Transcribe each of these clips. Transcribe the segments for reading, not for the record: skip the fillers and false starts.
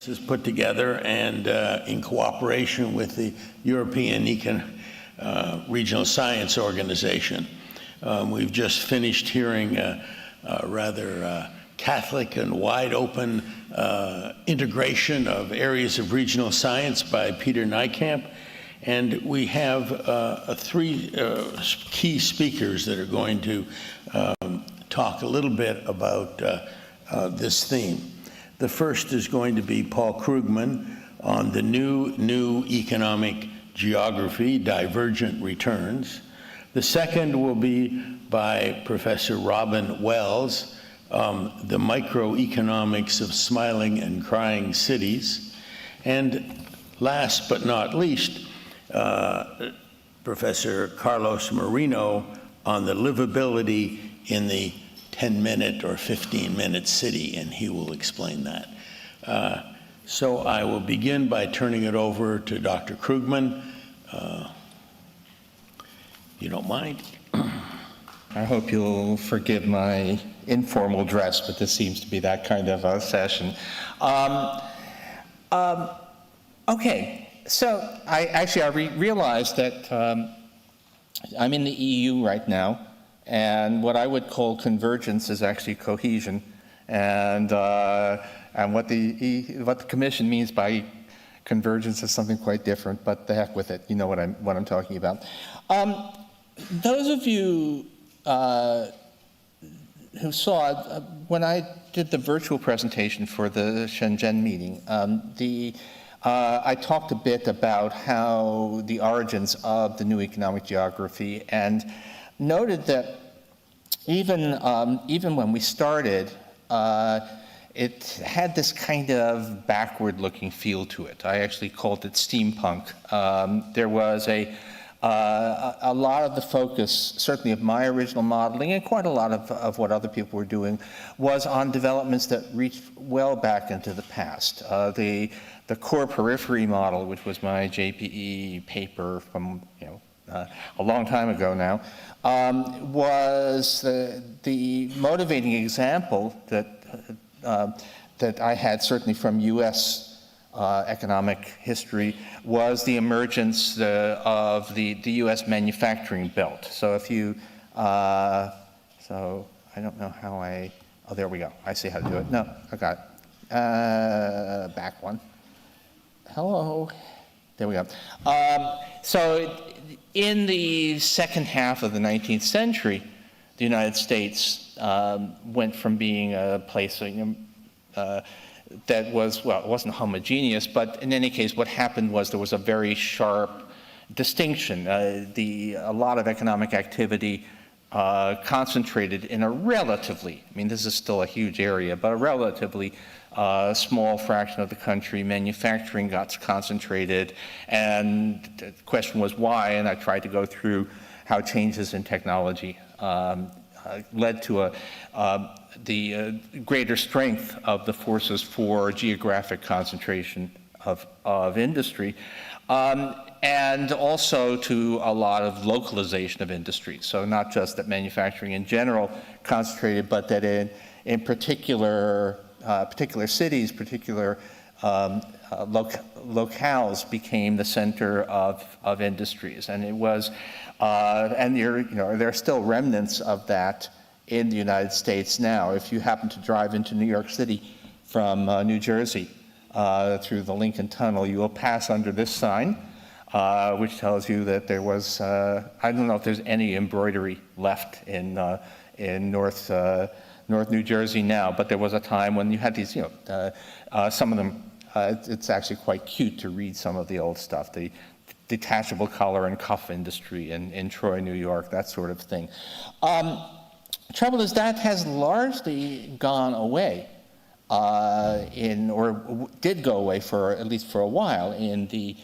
is put together, and in cooperation with the European Regional Science Organization. We've just finished hearing a rather Catholic and wide open integration of areas of regional science by Peter Nijkamp. And we have three key speakers that are going to talk a little bit about this theme. The first is going to be Paul Krugman on the new economic geography, divergent returns. The second will be by Professor Robin Wells, the microeconomics of smiling and crying cities. And last but not least, Professor Carlos Marino on the livability in the 10-minute or 15-minute city, and he will explain that. So I will begin by turning it over to Dr. Krugman. You don't mind? I hope you'll forgive my informal dress, but this seems to be that kind of a session. Okay, so I realized that I'm in the EU right now, and what I would call convergence is actually cohesion, and what the Commission means by convergence is something quite different. But the heck with it, you know what I'm talking about. Those of you who saw when I did the virtual presentation for the Shenzhen meeting, I talked a bit about how the origins of the new economic geography, and noted that even when we started, it had this kind of backward-looking feel to it. I actually called it steampunk. There was a lot of the focus, certainly of my original modeling, and quite a lot of what other people were doing, was on developments that reached well back into the past. The core periphery model, which was my JPE paper from a long time ago now, was the motivating example that I had certainly from U.S. Economic history, was the emergence of the U.S. manufacturing belt. So if you, so I don't know how oh, there we go. I see how to do it. No, I got it. Back one. Hello. There we go. So in the second half of the 19th century, the United States went from being a place that was, well, it wasn't homogeneous, but in any case, what happened was there was a very sharp distinction. A lot of economic activity concentrated in a relatively, I mean, this is still a huge area, but a relatively small fraction of the country. Manufacturing got concentrated, and the question was why, and I tried to go through how changes in technology led to the greater strength of the forces for geographic concentration of industry, and also to a lot of localization of industry. So not just that manufacturing in general concentrated, but that in particular cities, particular locales became the center of industries. And it was, and there are still remnants of that in the United States now. If you happen to drive into New York City from New Jersey through the Lincoln Tunnel, you will pass under this sign, which tells you that there was, I don't know if there's any embroidery left in North New Jersey now, but there was a time when you had these, some of them, it's actually quite cute to read some of the old stuff, the detachable collar and cuff industry in Troy, New York, that sort of thing. Trouble is that has largely gone away, or did go away for at least for a while in the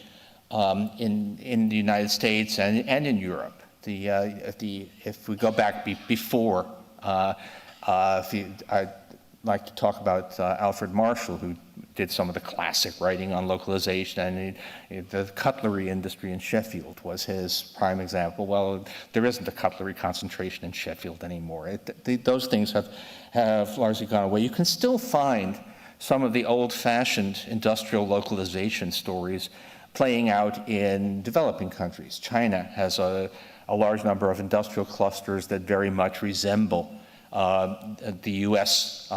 United States and in Europe. If we go back before, I'd like to talk about Alfred Marshall, who did some of the classic writing on localization, and the cutlery industry in Sheffield was his prime example. Well, there isn't a cutlery concentration in Sheffield anymore. Those things have largely gone away. You can still find some of the old-fashioned industrial localization stories playing out in developing countries. China has a large number of industrial clusters that very much resemble the U.S.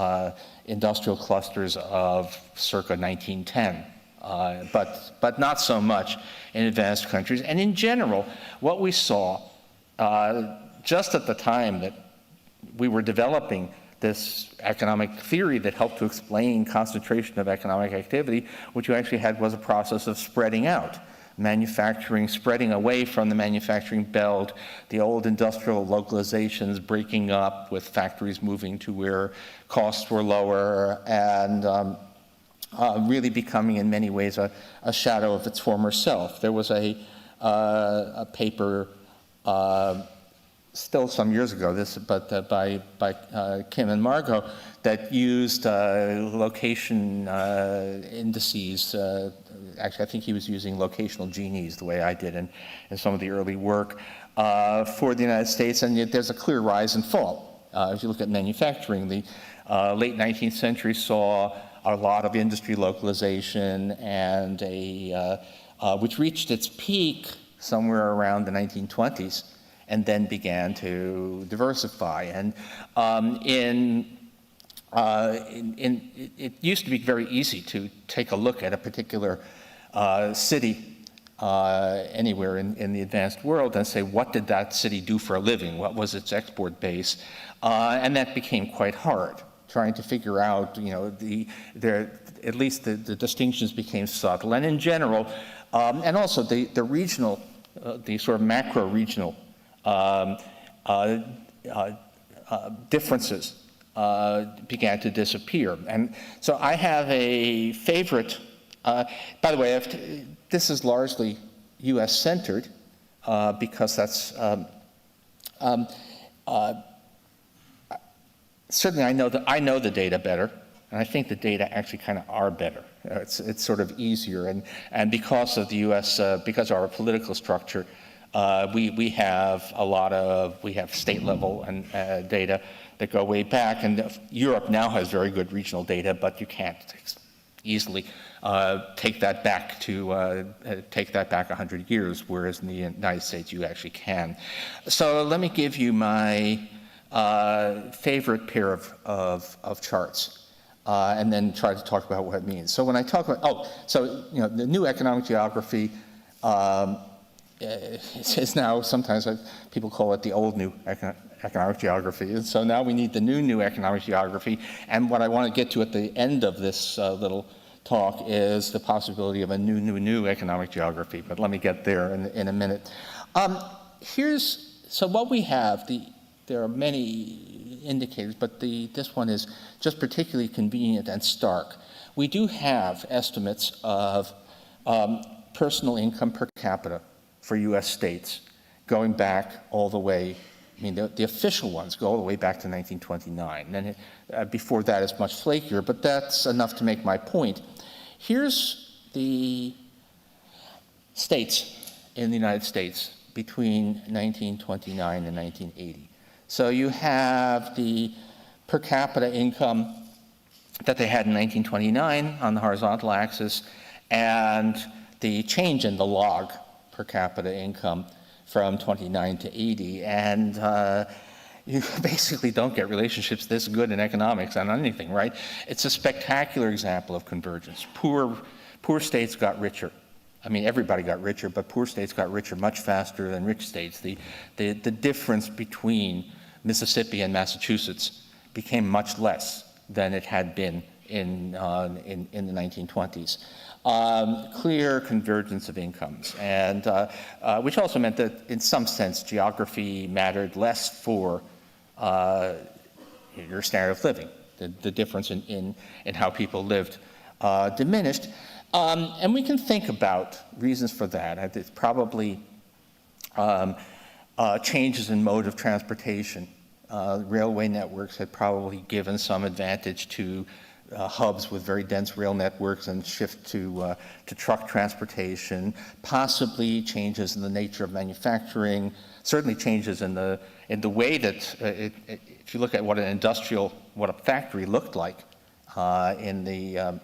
Industrial clusters of circa 1910, but not so much in advanced countries. And in general, what we saw just at the time that we were developing this economic theory that helped to explain concentration of economic activity, what you actually had was a process of spreading out. Manufacturing spreading away from the manufacturing belt, the old industrial localizations breaking up with factories moving to where costs were lower, and really becoming in many ways a shadow of its former self. There was a paper still some years ago, by Kim and Margot, that used location indices. Actually, I think he was using locational genies, the way I did in some of the early work for the United States, and yet there's a clear rise and fall. If you look at manufacturing, the late 19th century saw a lot of industry localization, and which reached its peak somewhere around the 1920s, and then began to diversify. And it used to be very easy to take a look at a particular city anywhere in the advanced world and say, what did that city do for a living? What was its export base? And that became quite hard, trying to figure out, at least the distinctions became subtle. And in general, and also the regional, the sort of macro-regional differences began to disappear. And so I have a favorite, by the way, this is largely US-centered because that's, certainly I know the data better, and I think the data actually kind of are better. It's sort of easier, and because of the US, because of our political structure, we have state level and data that go way back, and Europe now has very good regional data, but you can't easily take that back 100 years, whereas in the United States you actually can. So let me give you my favorite pair of charts, and then try to talk about what it means. So when I talk about, the new economic geography is now, sometimes people call it the old new economic geography. And so now we need the new economic geography. And what I want to get to at the end of this little talk is the possibility of a new economic geography. But let me get there in a minute. So what we have, there are many indicators, but this one is just particularly convenient and stark. We do have estimates of personal income per capita for US states going back all the way, the official ones go all the way back to 1929. And before that it's much flakier, but that's enough to make my point. Here's the states in the United States between 1929 and 1980. So you have the per capita income that they had in 1929 on the horizontal axis, and the change in the log per capita income from 29 to 80. And you basically don't get relationships this good in economics on anything, right? It's a spectacular example of convergence. Poor states got richer. Everybody got richer, but poor states got richer much faster than rich states. The difference between Mississippi and Massachusetts became much less than it had been in the 1920s. Clear convergence of incomes, and which also meant that in some sense geography mattered less for your standard of living. The difference in how people lived diminished. And we can think about reasons for that. It's probably changes in mode of transportation. Railway networks had probably given some advantage to hubs with very dense rail networks and shift to truck transportation, possibly changes in the nature of manufacturing, certainly changes in the way that, if you look at what a factory looked like in the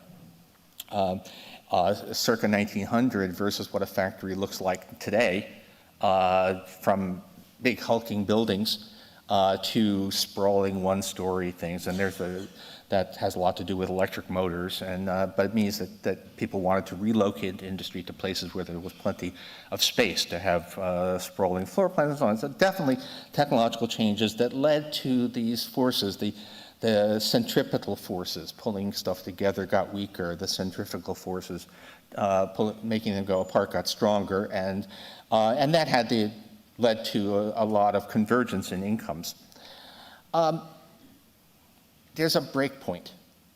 circa 1900 versus what a factory looks like today, from big hulking buildings to sprawling one-story things. And that has a lot to do with electric motors, but it means that people wanted to relocate industry to places where there was plenty of space to have sprawling floor plans and so on. So definitely technological changes that led to these forces. The centripetal forces pulling stuff together got weaker. The centrifugal forces making them go apart got stronger, and that led to a lot of convergence in incomes. There's a break point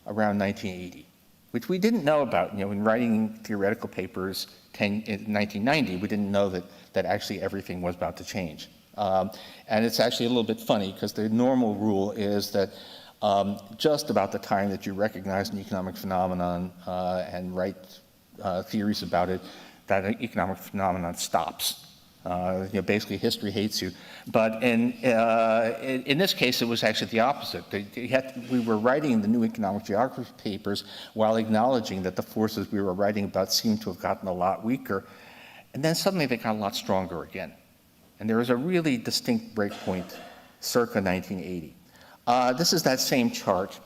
around 1980, which we didn't know about. In writing theoretical papers in 1990, we didn't know that actually everything was about to change. And it's actually a little bit funny, because the normal rule is that just about the time that you recognize an economic phenomenon and write theories about it, that economic phenomenon stops. Basically, history hates you. But in this case, it was actually the opposite. We were writing the new economic geography papers while acknowledging that the forces we were writing about seemed to have gotten a lot weaker, and then suddenly they got a lot stronger again. And there was a really distinct breakpoint circa 1980. This is that same chart.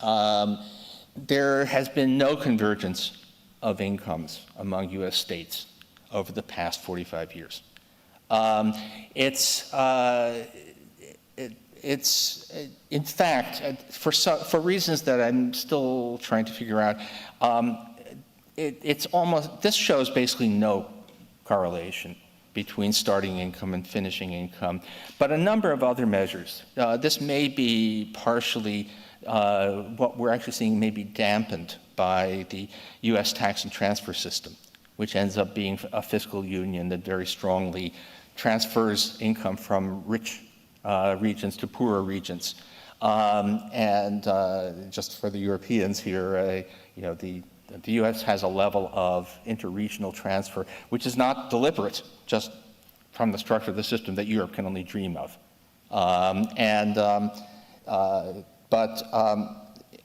There has been no convergence of incomes among U.S. states over the past 45 years. It's in fact, for reasons that I'm still trying to figure out, this shows basically no correlation between starting income and finishing income, but a number of other measures. This may be partially what we're actually seeing may be dampened by the U.S. tax and transfer system, which ends up being a fiscal union that very strongly transfers income from rich regions to poorer regions. Just for the Europeans here, the U.S. has a level of interregional transfer, which is not deliberate, just from the structure of the system that Europe can only dream of.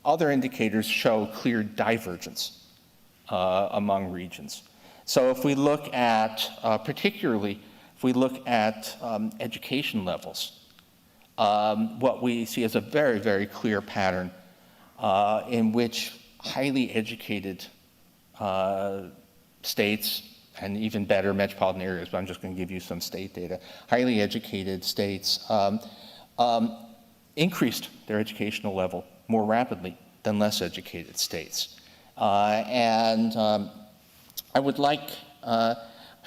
Other indicators show clear divergence among regions. So if we look at, particularly, if we look at education levels, what we see is a very, very clear pattern in which highly educated states, and even better metropolitan areas, but I'm just going to give you some state data, highly educated states increased their educational level more rapidly than less educated states. I would like, I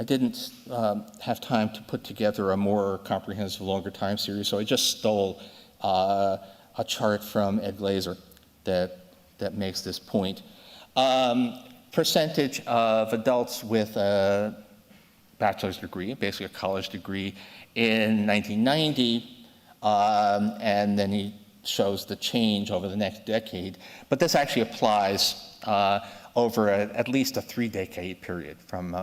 didn't have time to put together a more comprehensive, longer time series, so I just stole a chart from Ed Glaser that makes this point. Percentage of adults with a bachelor's degree, basically a college degree, in 1990, and then he shows the change over the next decade. But this actually applies over at least a 3-decade period, from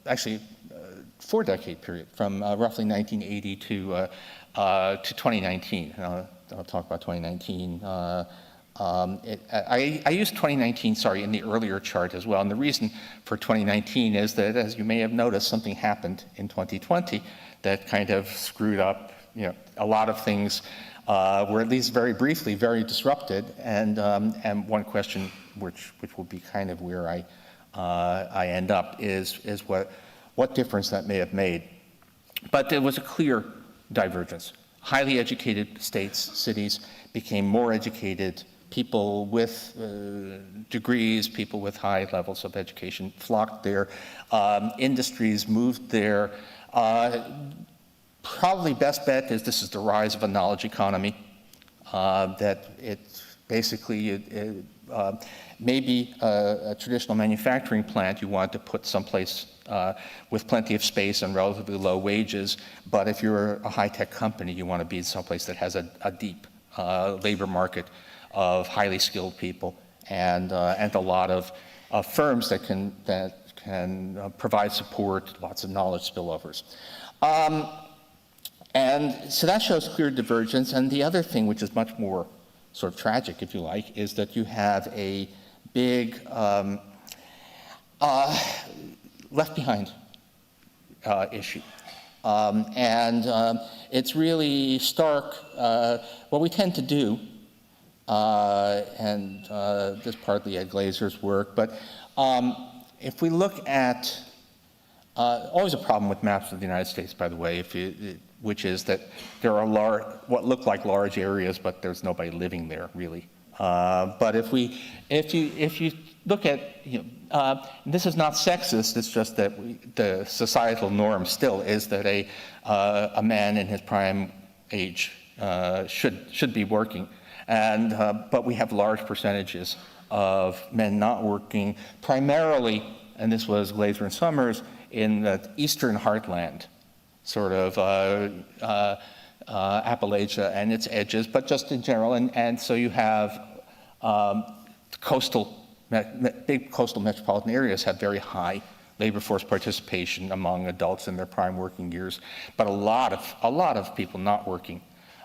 actually 4-decade period, from roughly 1980 to 2019. I'll talk about 2019. I used 2019, in the earlier chart as well. And the reason for 2019 is that, as you may have noticed, something happened in 2020 that kind of screwed up, a lot of things were, at least very briefly, very disrupted. And one question, which will be kind of where I end up, is what difference that may have made. But there was a clear divergence. Highly educated states, cities became more educated. People with degrees, people with high levels of education flocked there. Industries moved there. Probably best bet is this is the rise of a knowledge economy, that it basically maybe a traditional manufacturing plant you want to put someplace with plenty of space and relatively low wages, but if you're a high-tech company, you want to be someplace that has a deep labor market of highly skilled people and a lot of firms that can provide support, lots of knowledge spillovers. And so that shows clear divergence. And the other thing, which is much more sort of tragic, if you like, is that you have a big left behind issue. It's really stark. What we tend to do, and this partly Ed Glazer's work, but if we look at, always a problem with maps of the United States, by the way, which is that there are what look like large areas, but there's nobody living there, really. But if you look at, this is not sexist, it's just that the societal norm still is that a man in his prime age should be working. But we have large percentages of men not working, primarily, and this was Glazer and Summers, in the eastern heartland, sort of Appalachia and its edges, but just in general. And so you have big coastal metropolitan areas have very high labor force participation among adults in their prime working years, but a lot of people not working.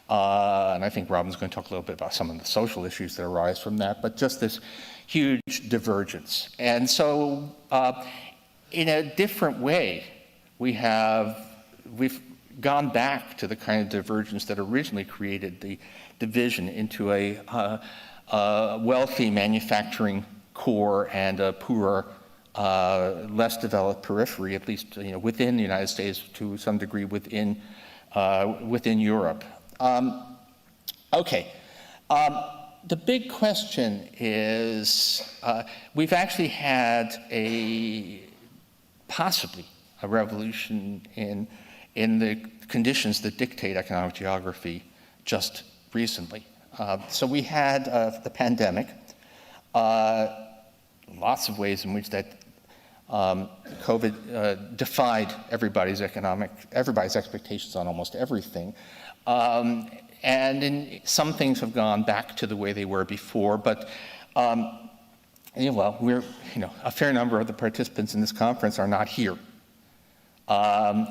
And I think Robin's going to talk a little bit about some of the social issues that arise from that, but just this huge divergence. And so in a different way, we've gone back to the kind of divergence that originally created the division into a wealthy manufacturing core and a poorer, less developed periphery, at least within the United States, to some degree within Europe. The big question is, we've actually had possibly a revolution in the conditions that dictate economic geography just recently. So we had the pandemic, lots of ways in which that COVID defied everybody's expectations on almost everything. And some things have gone back to the way they were before, but we're, a fair number of the participants in this conference are not here,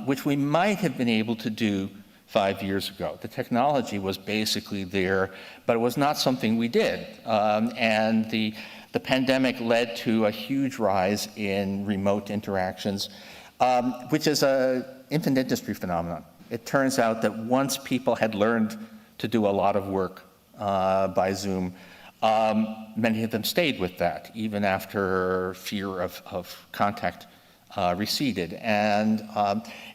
which we might have been able to do 5 years ago. The technology was basically there, but it was not something we did. And the pandemic led to a huge rise in remote interactions, which is an infant industry phenomenon. It turns out that once people had learned to do a lot of work by Zoom, many of them stayed with that, even after fear of contact receded. And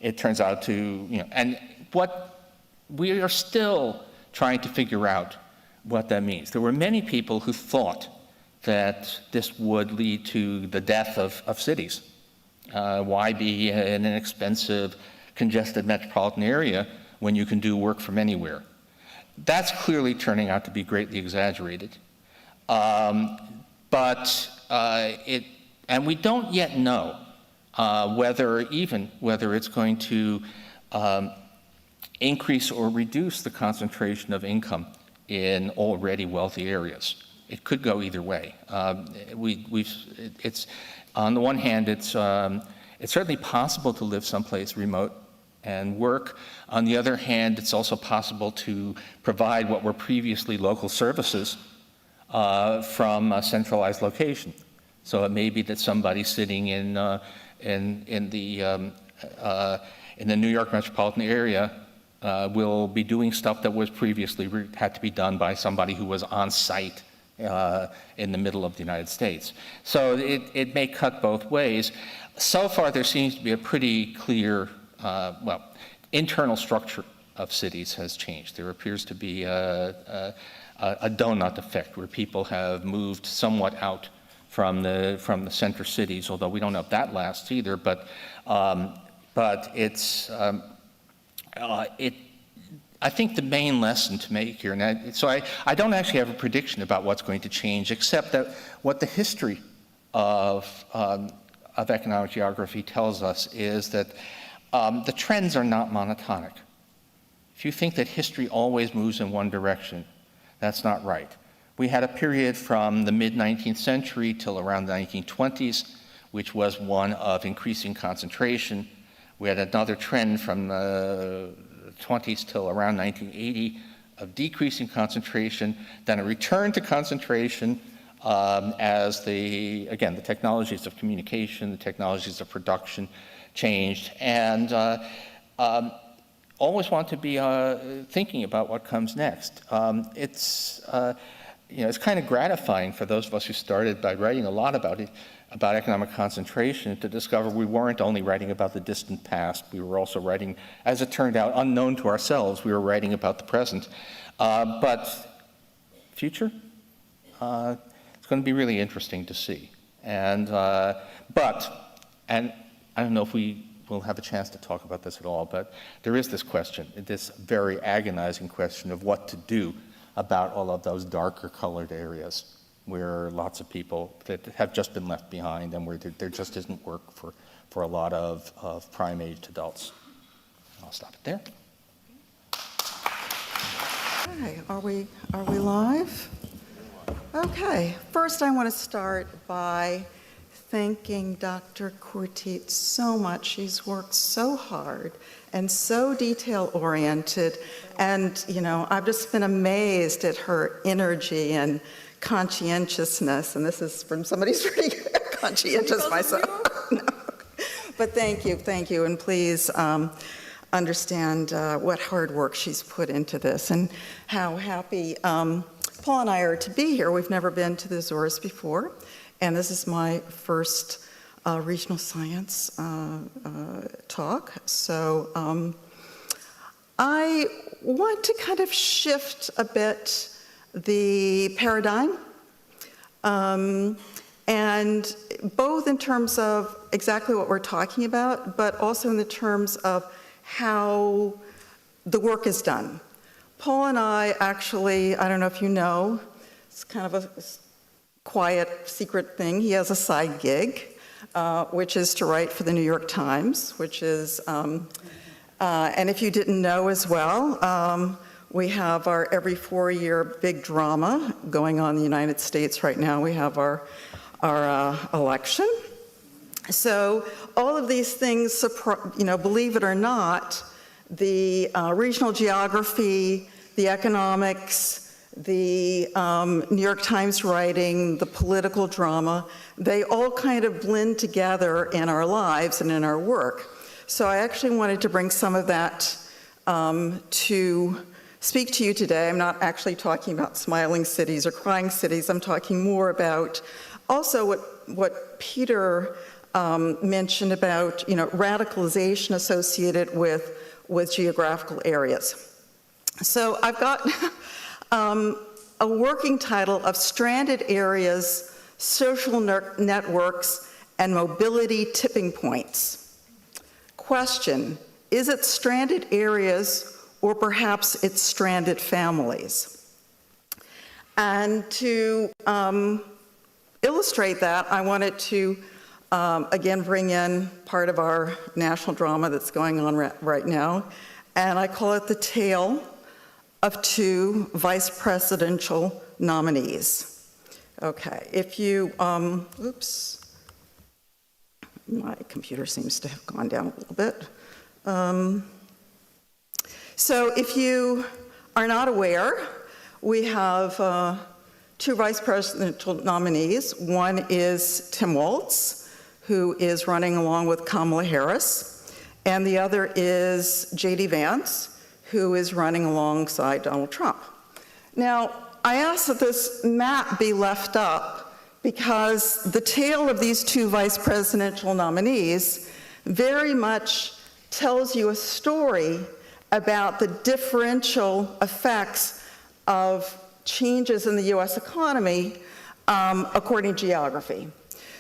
it turns out and what we are still trying to figure out what that means. There were many people who thought that this would lead to the death of cities. Why be in an expensive, congested metropolitan area when you can do work from anywhere? That's clearly turning out to be greatly exaggerated. And we don't yet know whether it's going to increase or reduce the concentration of income in already wealthy areas. It could go either way. It's on the one hand, it's certainly possible to live someplace remote and work. On the other hand, it's also possible to provide what were previously local services from a centralized location. So it may be that somebody sitting in the New York metropolitan area will be doing stuff that was previously had to be done by somebody who was on site in the middle of the United States. So it may cut both ways. So far, there seems to be a pretty clear, internal structure of cities has changed. There appears to be a donut effect where people have moved somewhat out from the center cities, although we don't know if that lasts either. But it's I think the main lesson to make here, and so I don't actually have a prediction about what's going to change, except that what the history of economic geography tells us is that the trends are not monotonic. If you think that history always moves in one direction, that's not right. We had a period from the mid-19th century till around the 1920s, which was one of increasing concentration. We had another trend from the 20s till around 1980 of decreasing concentration, then a return to concentration as the technologies of communication, the technologies of production changed, and always want to be thinking about what comes next. It's kind of gratifying for those of us who started by writing a lot about economic concentration to discover we weren't only writing about the distant past, we were also writing, as it turned out, unknown to ourselves, we were writing about the present. But future? It's going to be really interesting to see. And I don't know if we will have a chance to talk about this at all, but there is this question, this very agonizing question of what to do about all of those darker colored areas where lots of people that have just been left behind and where there just isn't work for a lot of prime-aged adults. I'll stop it there. Okay, are we live? Okay, first I want to start by thanking Dr. Courtitte so much. She's worked so hard and so detail-oriented, and I've just been amazed at her energy and conscientiousness, and this is from somebody who's pretty conscientious myself. No. But thank you, and please understand what hard work she's put into this and how happy Paul and I are to be here. We've never been to the Azores before, and this is my first regional science talk. So I want to kind of shift a bit the paradigm, and both in terms of exactly what we're talking about, but also in the terms of how the work is done. Paul and I actually, I don't know if you know, it's kind of a quiet, secret thing. He has a side gig, which is to write for the New York Times, which is, and if you didn't know as well, we have our every 4-year big drama going on in the United States right now. We have our election. So all of these things, believe it or not, the regional geography, the economics, the New York Times writing, the political drama, they all kind of blend together in our lives and in our work. So I actually wanted to bring some of that to speak to you today. I'm not actually talking about smiling cities or crying cities. I'm talking more about also what Peter mentioned about radicalization associated with geographical areas. So I've got a working title of Stranded Areas, Social Networks, and Mobility Tipping Points. Question, is it stranded areas or perhaps it's stranded families? And to illustrate that, I wanted to again bring in part of our national drama that's going on right now, and I call it The Tale of Two Vice Presidential Nominees. Okay, if you, oops, my computer seems to have gone down a little bit. So if you are not aware, we have two vice presidential nominees. One is Tim Walz, who is running along with Kamala Harris, and the other is J.D. Vance, who is running alongside Donald Trump. Now, I ask that this map be left up because the tale of these two vice presidential nominees very much tells you a story about the differential effects of changes in the U.S. economy according to geography.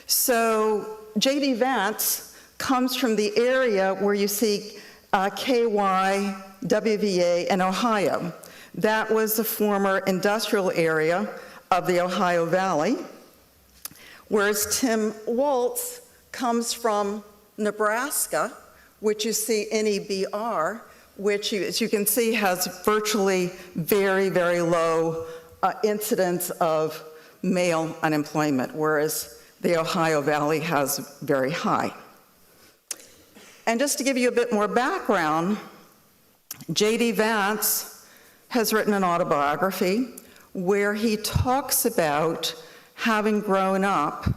So J.D. Vance comes from the area where you see KY, WVA, and Ohio. That was the former industrial area of the Ohio Valley, whereas Tim Walz comes from Nebraska, which you see NEBR, which, as you can see, has virtually very, very low incidence of male unemployment, whereas the Ohio Valley has very high. And just to give you a bit more background, J.D. Vance has written an autobiography where he talks about having grown up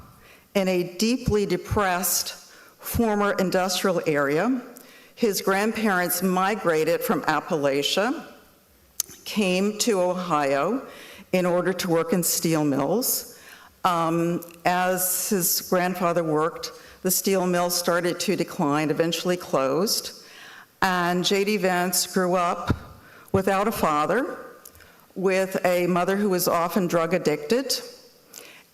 in a deeply depressed former industrial area. His grandparents migrated from Appalachia, came to Ohio in order to work in steel mills. As his grandfather worked, the steel mill started to decline, eventually closed, and J.D. Vance grew up without a father, with a mother who was often drug addicted,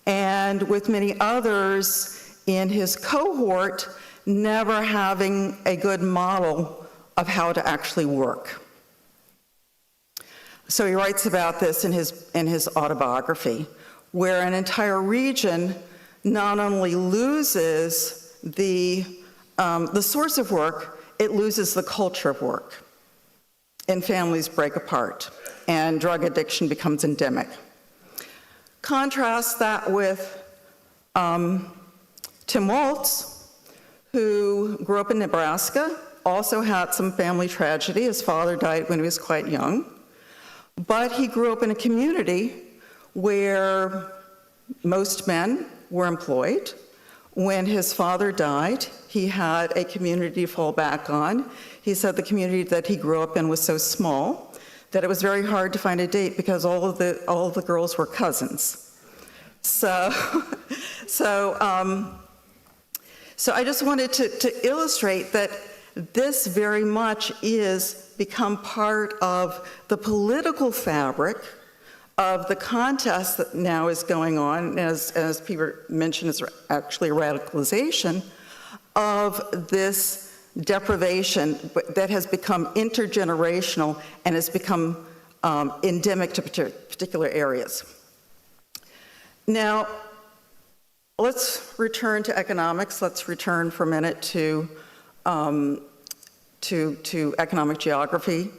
and with many others in his cohort never having a good model of how to actually work. So he writes about this in his autobiography, where an entire region not only loses the source of work, it loses the culture of work, and families break apart, and drug addiction becomes endemic. Contrast that with Tim Waltz, who grew up in Nebraska, also had some family tragedy. His father died when he was quite young, but he grew up in a community where most men were employed. When his father died, he had a community to fall back on. He said the community that he grew up in was so small that it was very hard to find a date because all of the girls were cousins. So I just wanted to illustrate that this very much is become part of the political fabric of the contest that now is going on, as Peter mentioned, is actually a radicalization of this deprivation that has become intergenerational and has become endemic to particular areas. Now, let's return to economics. Let's return for a minute to economic geography.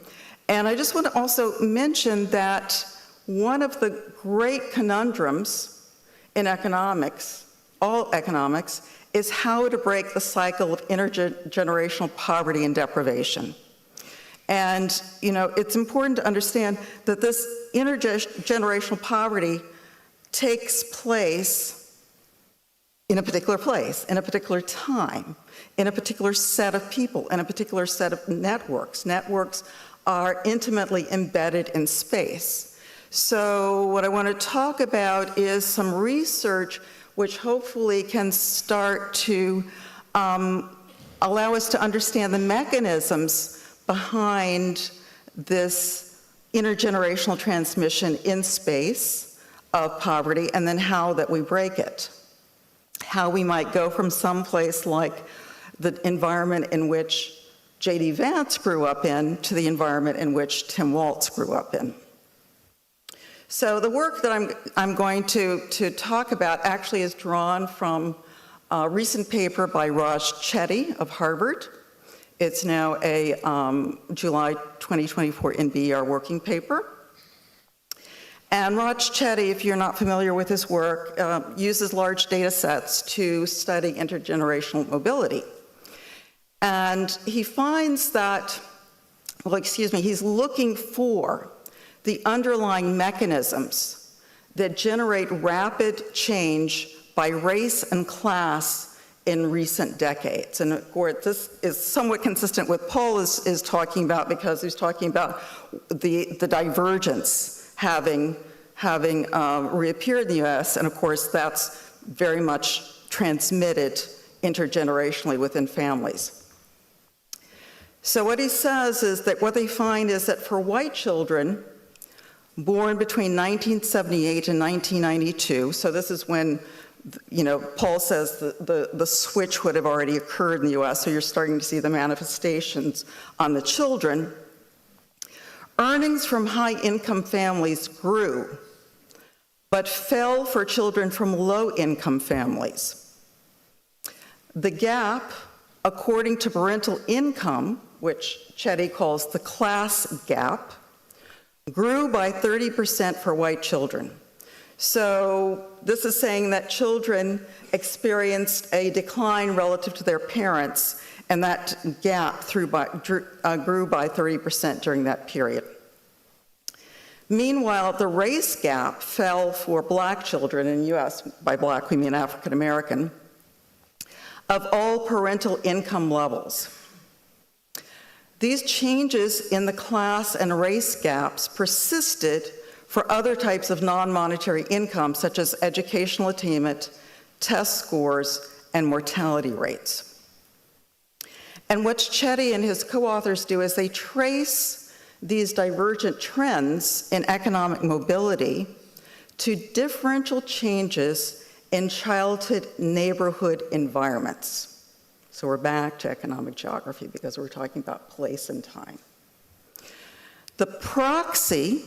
And I just want to also mention that one of the great conundrums in economics, all economics, is how to break the cycle of intergenerational poverty and deprivation. And, you know, it's important to understand that this intergenerational poverty takes place in a particular place, in a particular time, in a particular set of people, in a particular set of networks. Networks are intimately embedded in space. So what I want to talk about is some research which hopefully can start to allow us to understand the mechanisms behind this intergenerational transmission in space of poverty, and then how that we break it. How we might go from some place like the environment in which J.D. Vance grew up in to the environment in which Tim Waltz grew up in. So the work that I'm going to talk about actually is drawn from a recent paper by Raj Chetty of Harvard. It's now a July 2024 NBER working paper. And Raj Chetty, if you're not familiar with his work, uses large data sets to study intergenerational mobility. And he finds that, he's looking for the underlying mechanisms that generate rapid change by race and class in recent decades. And of course, this is somewhat consistent with Paul is talking about, because he's talking about the divergence having reappeared in the US, and of course that's very much transmitted intergenerationally within families. So what he says is that what they find is that for white children born between 1978 and 1992, so this is when, Paul says the switch would have already occurred in the US, so you're starting to see the manifestations on the children. Earnings from high-income families grew, but fell for children from low-income families. The gap, according to parental income, which Chetty calls the class gap, grew by 30% for white children. So this is saying that children experienced a decline relative to their parents, and that gap grew by 30% during that period. Meanwhile, the race gap fell for Black children in the U.S., by Black we mean African American, of all parental income levels. These changes in the class and race gaps persisted for other types of non-monetary income, such as educational attainment, test scores, and mortality rates. And what Chetty and his co-authors do is they trace these divergent trends in economic mobility to differential changes in childhood neighborhood environments. So we're back to economic geography because we're talking about place and time. The proxy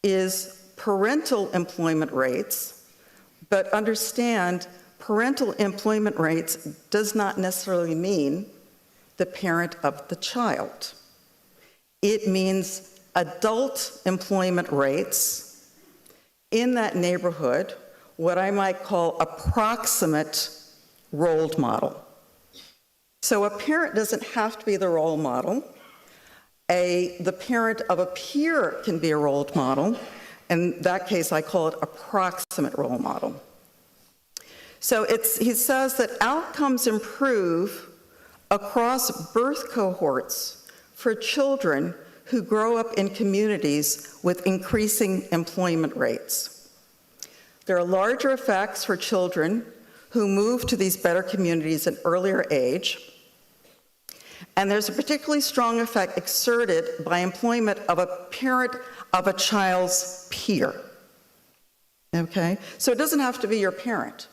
is parental employment rates, but understand parental employment rates does not necessarily mean the parent of the child. It means adult employment rates in that neighborhood, what I might call approximate role model. So a parent doesn't have to be the role model. The parent of a peer can be a role model. In that case, I call it approximate role model. So he says that outcomes improve across birth cohorts for children who grow up in communities with increasing employment rates. There are larger effects for children who move to these better communities at earlier age. And there's a particularly strong effect exerted by employment of a parent of a child's peer. Okay? So it doesn't have to be your parent.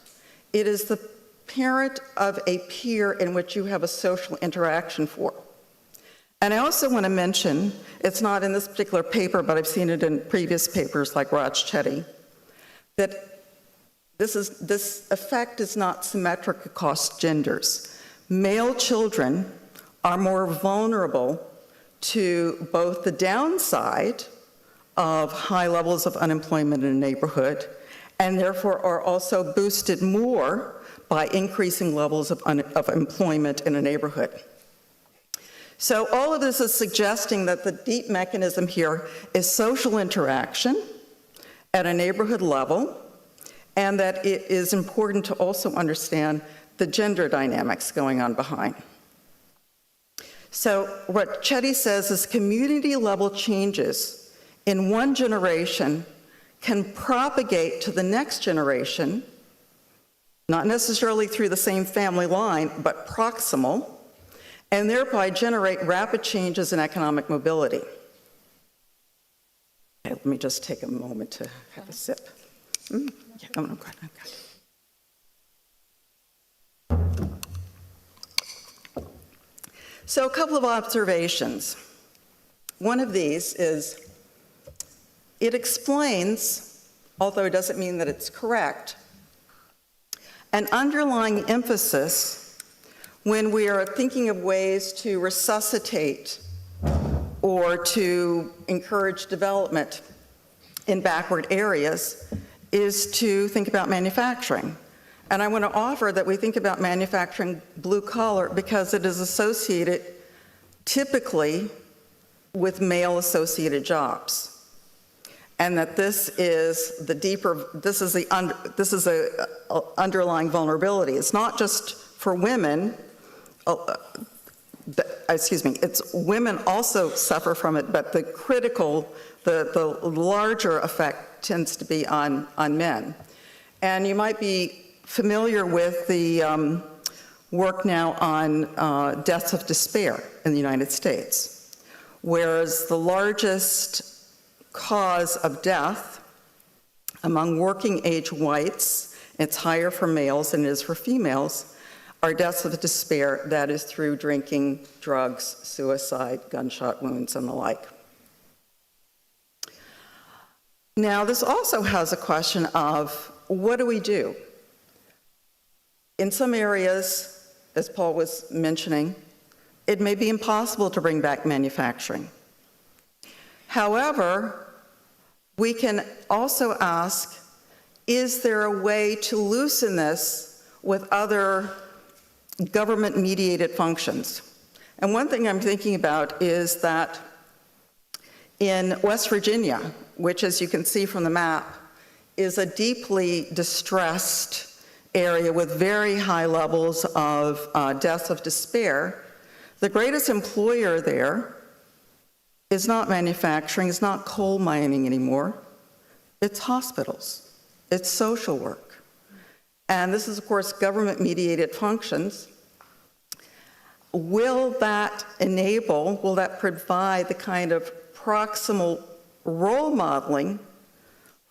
It is the parent of a peer in which you have a social interaction for. And I also want to mention, it's not in this particular paper, but I've seen it in previous papers like Raj Chetty, that this effect is not symmetric across genders. Male children are more vulnerable to both the downside of high levels of unemployment in a neighborhood, and therefore are also boosted more by increasing levels of employment in a neighborhood. So all of this is suggesting that the deep mechanism here is social interaction at a neighborhood level, and that it is important to also understand the gender dynamics going on behind. So what Chetty says is community level changes in one generation can propagate to the next generation, not necessarily through the same family line, but proximal, and thereby generate rapid changes in economic mobility. Okay, let me just take a moment to have a sip. Yeah, I'm good. So a couple of observations. One of these is, it explains, although it doesn't mean that it's correct, an underlying emphasis when we are thinking of ways to resuscitate or to encourage development in backward areas is to think about manufacturing. And I want to offer that we think about manufacturing blue collar because it is associated typically with male associated jobs. And that this is the deeper, this is a underlying vulnerability. It's not just for women, it's women also suffer from it, but the critical, the larger effect tends to be on men. And you might be familiar with the work now on deaths of despair in the United States, whereas the largest cause of death among working age whites, it's higher for males than it is for females, are deaths of despair, that is through drinking, drugs, suicide, gunshot wounds, and the like. Now, this also has a question of, what do we do? In some areas, as Paul was mentioning, it may be impossible to bring back manufacturing. However, we can also ask, is there a way to loosen this with other government-mediated functions? And one thing I'm thinking about is that In West Virginia, which, as you can see from the map, is a deeply distressed area with very high levels of deaths of despair, the greatest employer there is not manufacturing, it's not coal mining anymore, it's hospitals, it's social work. And this is, of course, government-mediated functions. Will that provide the kind of proximal role modeling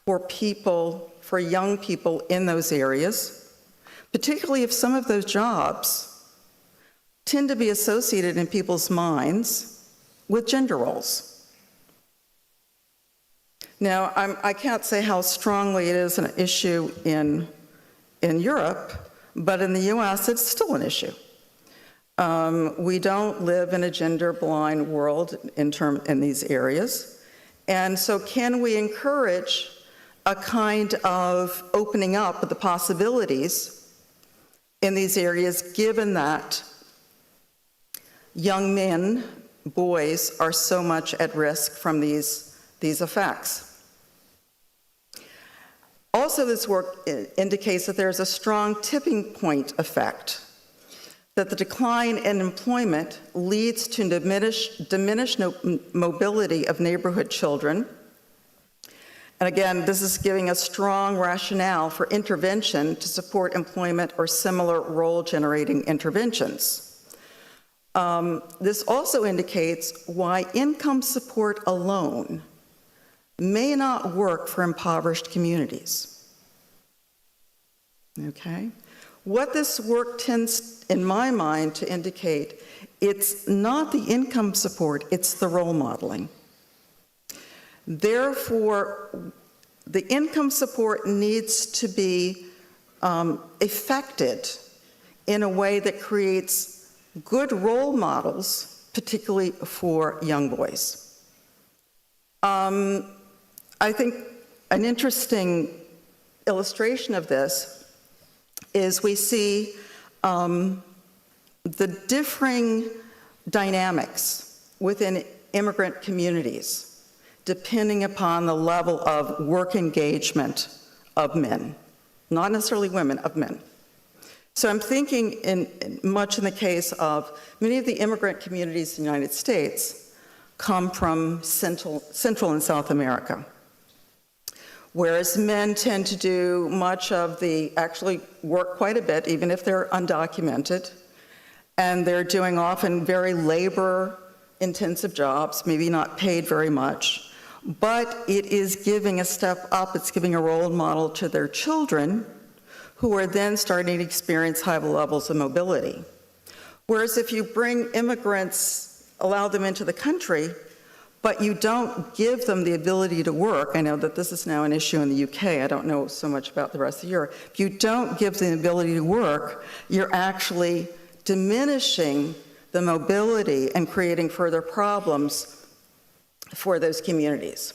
for people, for young people in those areas, particularly if some of those jobs tend to be associated in people's minds with gender roles? Now, I can't say how strongly it is an issue in Europe, but in the US, it's still an issue. We don't live in a gender-blind world in these areas. And so can we encourage a kind of opening up of the possibilities in these areas, given that young men, boys, are so much at risk from these effects? Also, this work indicates that there's a strong tipping point effect, that the decline in employment leads to diminished mobility of neighborhood children. And again, this is giving a strong rationale for intervention to support employment or similar role-generating interventions. This also indicates why income support alone may not work for impoverished communities. Okay? What this work tends, in my mind, to indicate, it's not the income support, it's the role modeling. Therefore, the income support needs to be effected in a way that creates good role models, particularly for young boys. I think an interesting illustration of this is we see the differing dynamics within immigrant communities depending upon the level of work engagement of men, not necessarily women, of men. So I'm thinking much in the case of many of the immigrant communities in the United States come from Central and South America, whereas men tend to do much of actually work quite a bit, even if they're undocumented, and they're doing often very labor-intensive jobs, maybe not paid very much, but it is giving a step up, it's giving a role model to their children, who are then starting to experience high levels of mobility. Whereas if you bring immigrants, allow them into the country, but you don't give them the ability to work, I know that this is now an issue in the UK, I don't know so much about the rest of Europe, if you don't give them the ability to work, you're actually diminishing the mobility and creating further problems for those communities.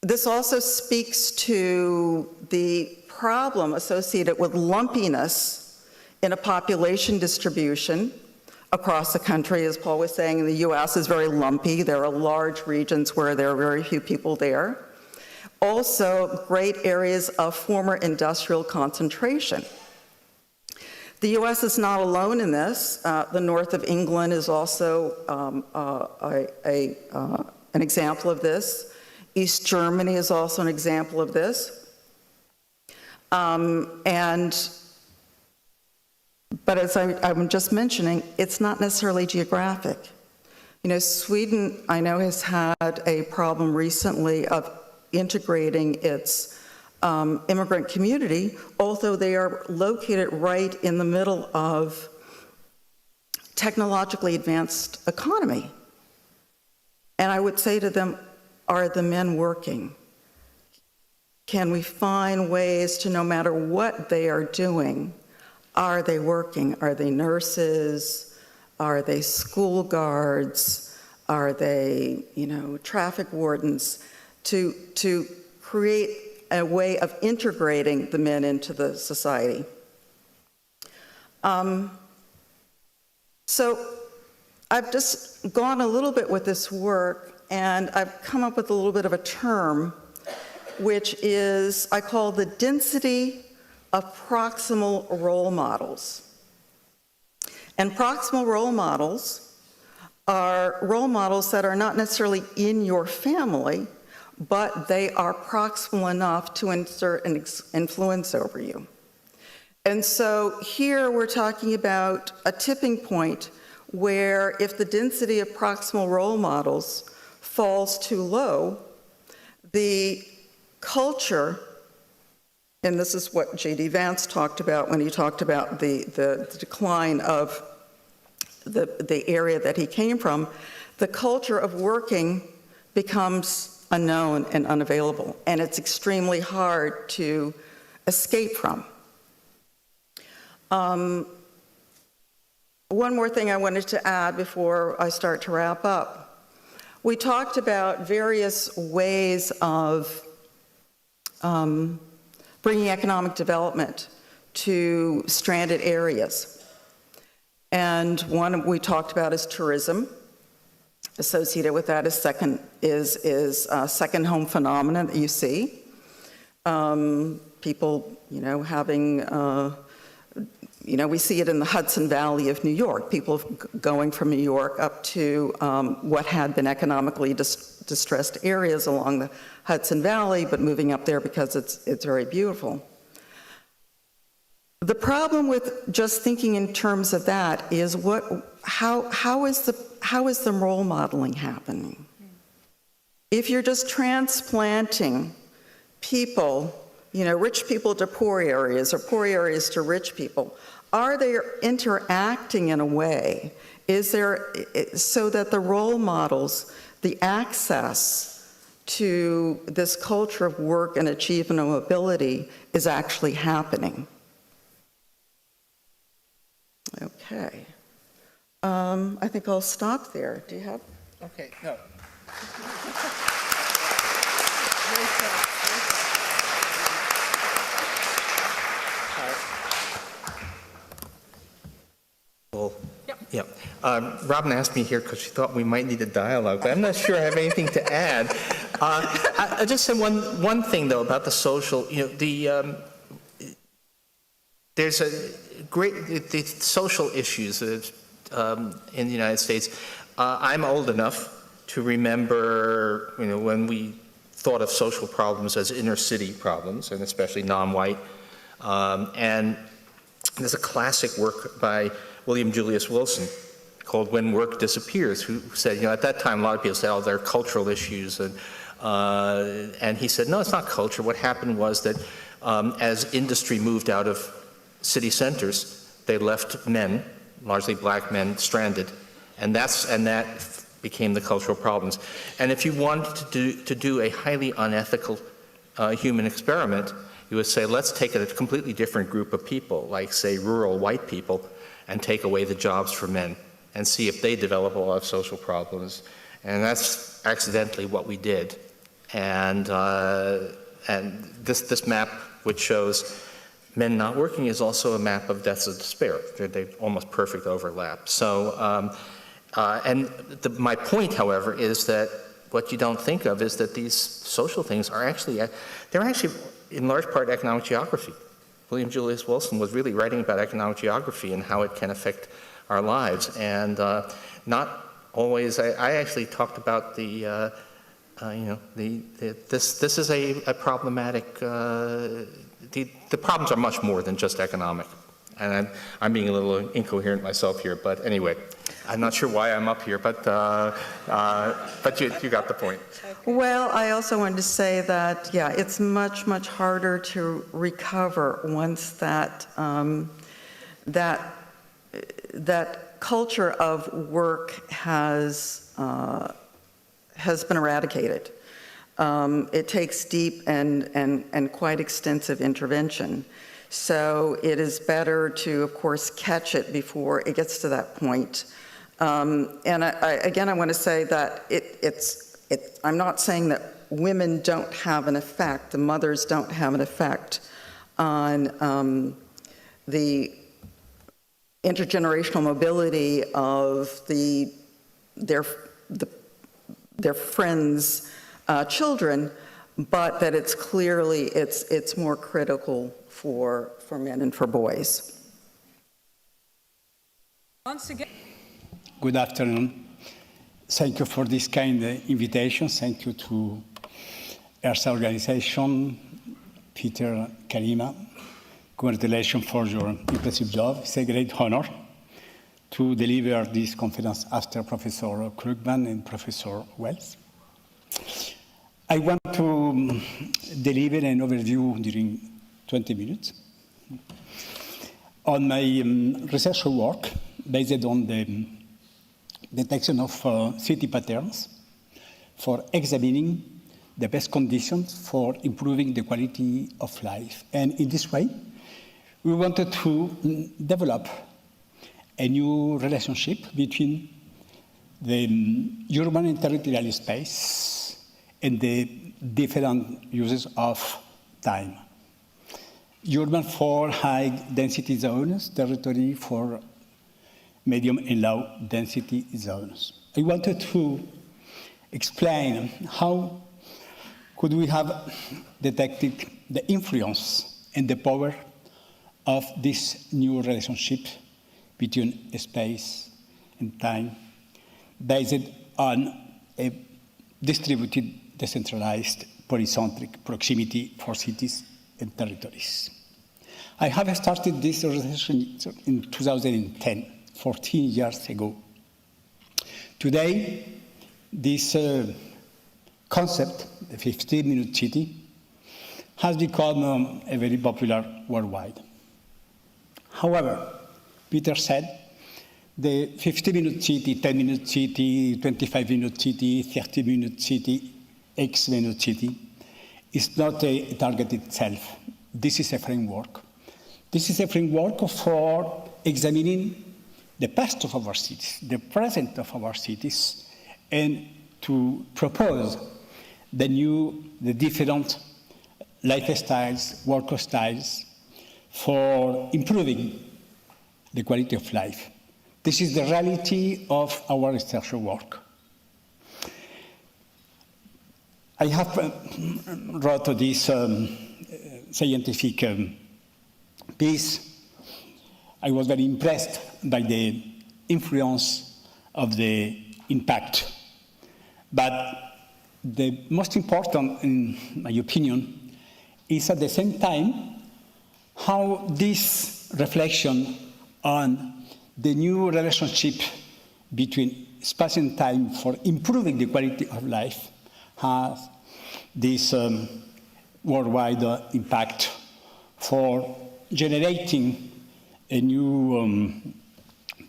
This also speaks to the problem associated with lumpiness in a population distribution across the country. As Paul was saying, the US is very lumpy. There are large regions where there are very few people there. Also, great areas of former industrial concentration. The US is not alone in this. The north of England is also an example of this. East Germany is also an example of this. But as I'm just mentioning, it's not necessarily geographic. You know, Sweden, I know, has had a problem recently of integrating its immigrant community, although they are located right in the middle of technologically advanced economy. And I would say to them, are the men working? Can we find ways to, no matter what they are doing, are they working? Are they nurses? Are they school guards? Are they, traffic wardens? To create a way of integrating the men into the society. So I've just gone a little bit with this work, and I've come up with a little bit of a term, which is, I call the density of proximal role models. And proximal role models are role models that are not necessarily in your family, but they are proximal enough to exert an influence over you. And so here we're talking about a tipping point where if the density of proximal role models falls too low, the culture, and this is what J.D. Vance talked about when he talked about the decline of the area that he came from, the culture of working becomes unknown and unavailable, and it's extremely hard to escape from. One more thing I wanted to add before I start to wrap up. We talked about various ways of bringing economic development to stranded areas. And one we talked about is tourism. Associated with that is second home phenomenon that you see. People, having, we see it in the Hudson Valley of New York. People going from New York up to what had been economically distressed areas along the Hudson Valley, but moving up there because it's very beautiful. The problem with just thinking in terms of that is how is the role modeling happening? If you're just transplanting people, rich people to poor areas or poor areas to rich people, are they interacting in a way? Is there, so that the role models, the access to this culture of work and achievement and mobility is actually happening? Okay. I think I'll stop there. Do you have? Okay, no. Well, yeah. Robin asked me here because she thought we might need a dialogue, but I'm not sure I have anything to add. I just said one thing though about the social. There's the social issues in the United States. I'm old enough to remember, when we thought of social problems as inner city problems, and especially non-white. And there's a classic work by William Julius Wilson called "When Work Disappears," who said, at that time a lot of people said, "Oh, they're cultural issues," and he said, "No, it's not culture. What happened was that as industry moved out of city centers, they left men, largely black men, stranded, and that became the cultural problems." And if you wanted to do a highly unethical human experiment, you would say, let's take a completely different group of people, like say rural white people, and take away the jobs for men, and see if they develop a lot of social problems. And that's accidentally what we did. And this map, which shows men not working, is also a map of deaths of despair. They're almost perfect overlap. So, my point, however, is that what you don't think of is that these social things are they're actually in large part economic geography. William Julius Wilson was really writing about economic geography and how it can affect our lives. And not always, I actually talked about this is a problematic, the problems are much more than just economic. And I'm being a little incoherent myself here, but anyway, I'm not sure why I'm up here, but you got the point. Well, I also wanted to say that, it's much, much harder to recover once that culture of work has been eradicated. It takes deep and quite extensive intervention. So it is better to, of course, catch it before it gets to that point. And I want to say that I'm not saying that women don't have an effect, the mothers don't have an effect on the intergenerational mobility of their friends' children, but that it's clearly, it's more critical for men and for boys. Once again. Good afternoon. Thank you for this kind invitation. Thank you to ERSA organization, Peter, Karima. Congratulations for your impressive job. It's a great honor to deliver this conference after Professor Krugman and Professor Wells. I want to deliver an overview during 20 minutes on my research work based on the detection of city patterns for examining the best conditions for improving the quality of life. And in this way, we wanted to develop a new relationship between the urban and territorial space and the different uses of time. Urban for high-density zones, territory for medium and low-density zones. I wanted to explain how could we have detected the influence and the power of this new relationship between space and time based on a distributed, decentralized, polycentric proximity for cities and territories. I have started this research in 2010, 14 years ago. Today, this concept, the 15-minute city, has become a very popular worldwide. However, Peter said, the 50-minute city, 10-minute city, 25-minute city, 30-minute city, X-minute city is not a target itself. This is a framework. This is a framework for examining the past of our cities, the present of our cities, and to propose the different lifestyles, work styles for improving the quality of life. This is the reality of our research work. I have wrote this scientific piece. I was very impressed by the influence of the impact. But the most important, in my opinion, is at the same time how this reflection on the new relationship between space and time for improving the quality of life has this worldwide impact for generating a new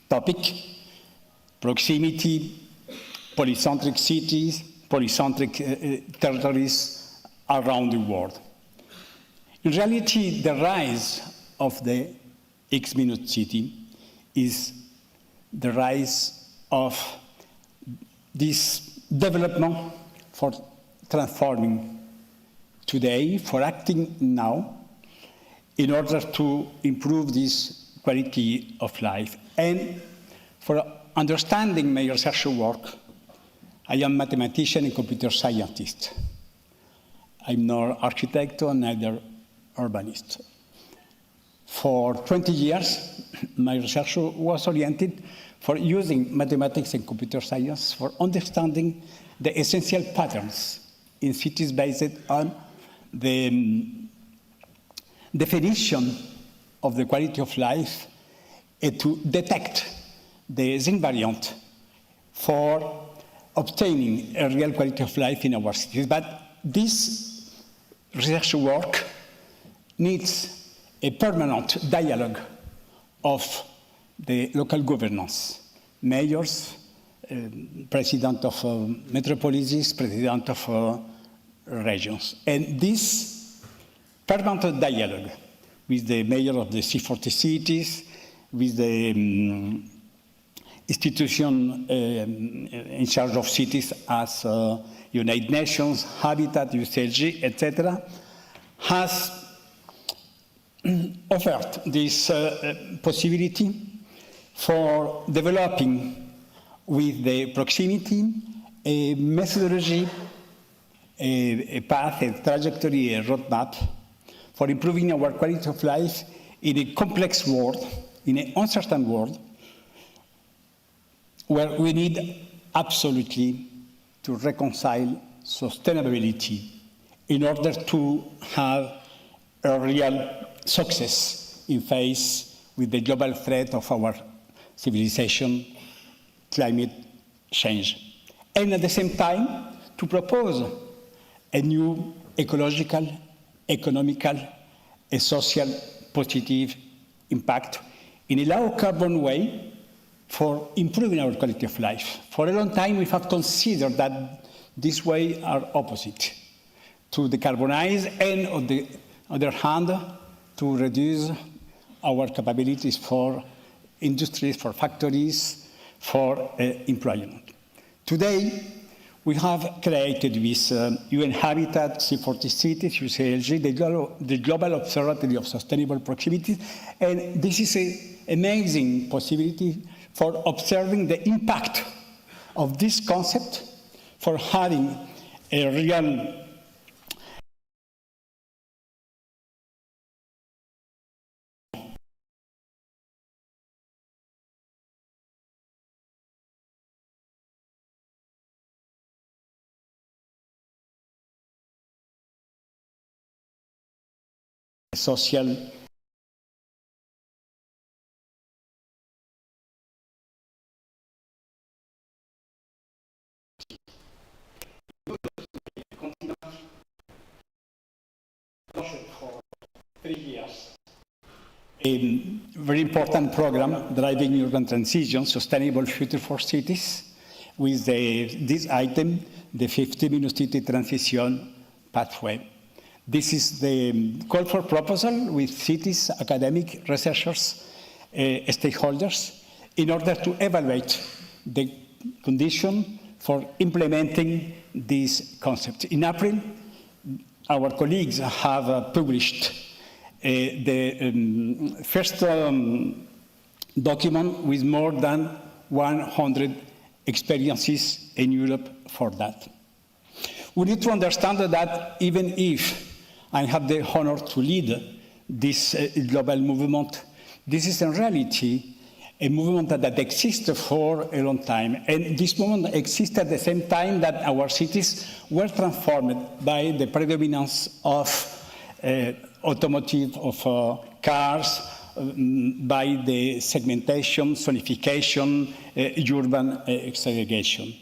topic, proximity, polycentric cities, polycentric territories around the world. In reality, the rise of the X-minute city is the rise of this development for transforming today, for acting now, in order to improve this quality of life. And for understanding my research work, I am a mathematician and computer scientist. I'm not architect or neither urbanist. For 20 years, my research was oriented for using mathematics and computer science for understanding the essential patterns in cities based on the definition of the quality of life and to detect the invariant for obtaining a real quality of life in our cities. But this research work needs a permanent dialogue of the local governance, mayors, president of metropolises, president of regions. And this permanent dialogue with the mayor of the C40 cities, with the institution in charge of cities as United Nations, Habitat, UCLG, etc., has offered this possibility for developing with the proximity a methodology, a path, a trajectory, a roadmap for improving our quality of life in a complex world, in an uncertain world, where we need absolutely to reconcile sustainability in order to have a real success in face with the global threat of our civilization, climate change. And at the same time, to propose a new ecological, economical, and social positive impact in a low carbon way for improving our quality of life. For a long time, we have considered that this way are opposite, to decarbonize and on the other hand, to reduce our capabilities for industries, for factories, for employment. Today, we have created with UN Habitat, C40 Cities, UCLG, the Global Observatory of Sustainable Proximity, and this is an amazing possibility for observing the impact of this concept, for having a real social for 3 years. A very important program driving urban transition, sustainable future for cities, with this item, the 15-minute city transition pathway. This is the call for proposal with cities, academic researchers, stakeholders, in order to evaluate the condition for implementing this concept. In April, our colleagues have published the first document with more than 100 experiences in Europe for that. We need to understand that even if I have the honor to lead this global movement, this is in reality a movement that exists for a long time. And this movement exists at the same time that our cities were transformed by the predominance of automotive, of cars, by the segmentation, zonification, urban segregation.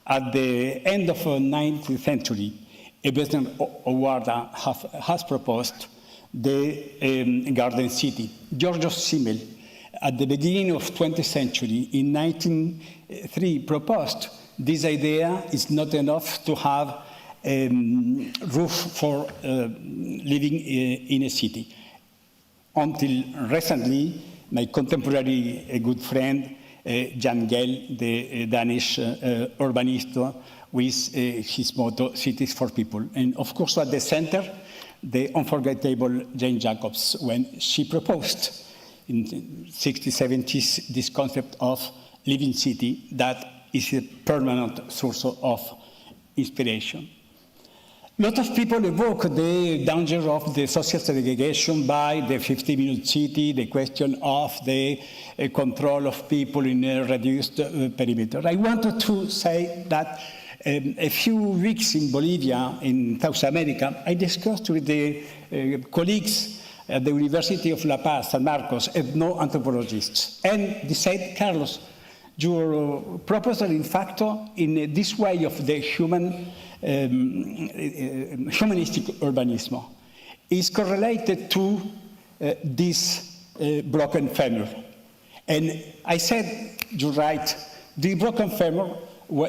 At the end of the 19th century, a President Obama has proposed the Garden City. Giorgio Simmel, at the beginning of the 20th century, in 1903, proposed this idea is not enough to have a roof for living in a city. Until recently, my contemporary, a good friend, Jan Gehl, the Danish urbanist, with his motto, Cities for People. And of course, at the center, the unforgettable Jane Jacobs, when she proposed in the 60s, 70s, this concept of living city that is a permanent source of inspiration. A lot of people evoke the danger of the social segregation by the 15-minute city, the question of the control of people in a reduced perimeter. I wanted to say that a few weeks in Bolivia, in South America, I discussed with the colleagues at the University of La Paz, San Marcos, ethno-anthropologists, and they said, Carlos, your proposal, in fact, in this way of the humanistic urbanism is correlated to this broken femur. And I said, you're right, the broken femur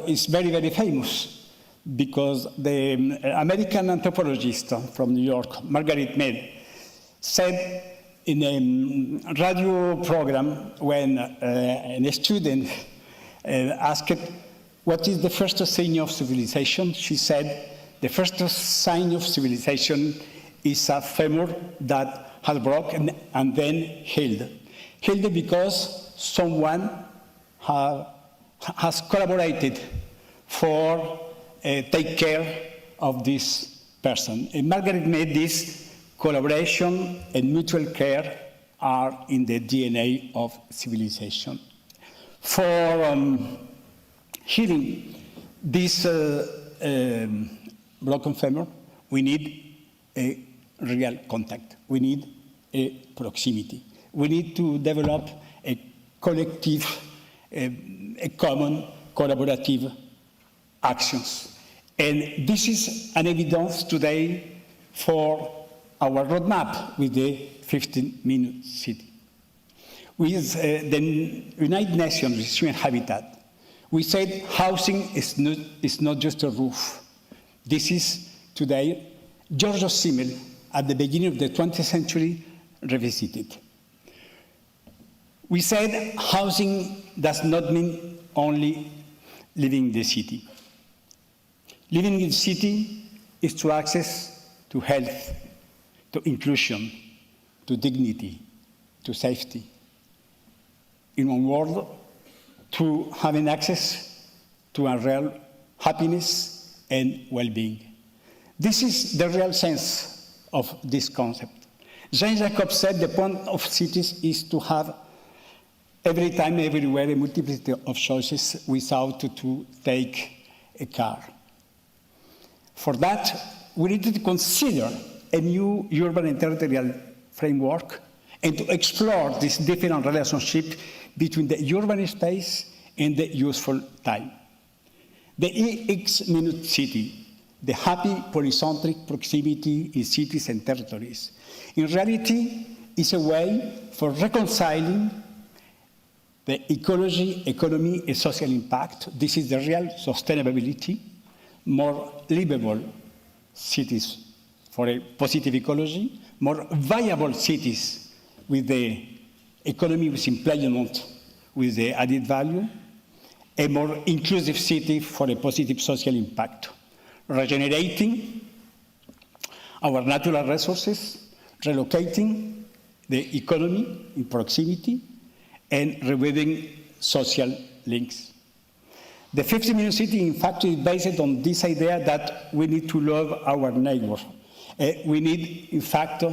is very, very famous because the American anthropologist from New York, Margaret Mead, said in a radio program when a student asked, what is the first sign of civilization? She said, the first sign of civilization is a femur that has broken and then healed. Healed because someone has collaborated for take care of this person. And Margaret made this collaboration and mutual care are in the DNA of civilization. For healing this broken femur, we need a real contact. We need a proximity. We need to develop a collective, a common collaborative actions. And this is an evidence today for our roadmap with the 15-minute city. With the United Nations Human Habitat, we said housing is not just a roof. This is today Giorgio Simmel at the beginning of the 20th century revisited. We said housing does not mean only living in the city. Living in the city is to access to health, to inclusion, to dignity, to safety. In one word, to having access to a real happiness and well-being. This is the real sense of this concept. Jean-Jacques said the point of cities is to have every time, everywhere, a multiplicity of choices without to take a car. For that, we need to consider a new urban and territorial framework and to explore this different relationship between the urban space and the useful time. The X-minute city, the happy polycentric proximity in cities and territories, in reality is a way for reconciling the ecology, economy, and social impact. This is the real sustainability, more livable cities for a positive ecology, more viable cities with the economy with employment, with the added value, a more inclusive city for a positive social impact, regenerating our natural resources, relocating the economy in proximity, and reweaving social links. The 15-minute city, in fact, is based on this idea that we need to love our neighbor. We need, in fact,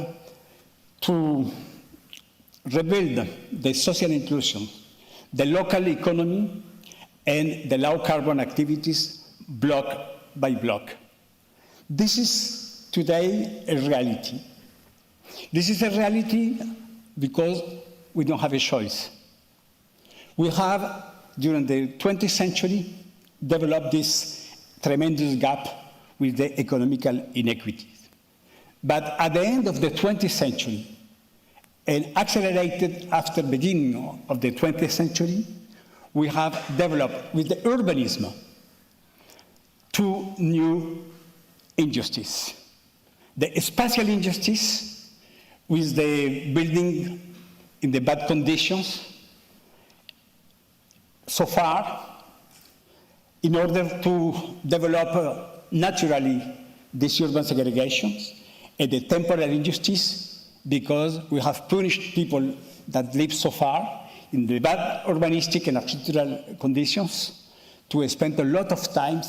to rebuild the social inclusion, the local economy, and the low-carbon activities block by block. This is today a reality. This is a reality because we don't have a choice. We have, during the 20th century, developed this tremendous gap with the economical inequities. But at the end of the 20th century, and accelerated after the beginning of the 20th century, we have developed with the urbanism two new injustices. The spatial injustice with the building in the bad conditions so far in order to develop naturally these urban segregations, and the temporal injustice because we have punished people that live so far in the bad urbanistic and architectural conditions to spend a lot of time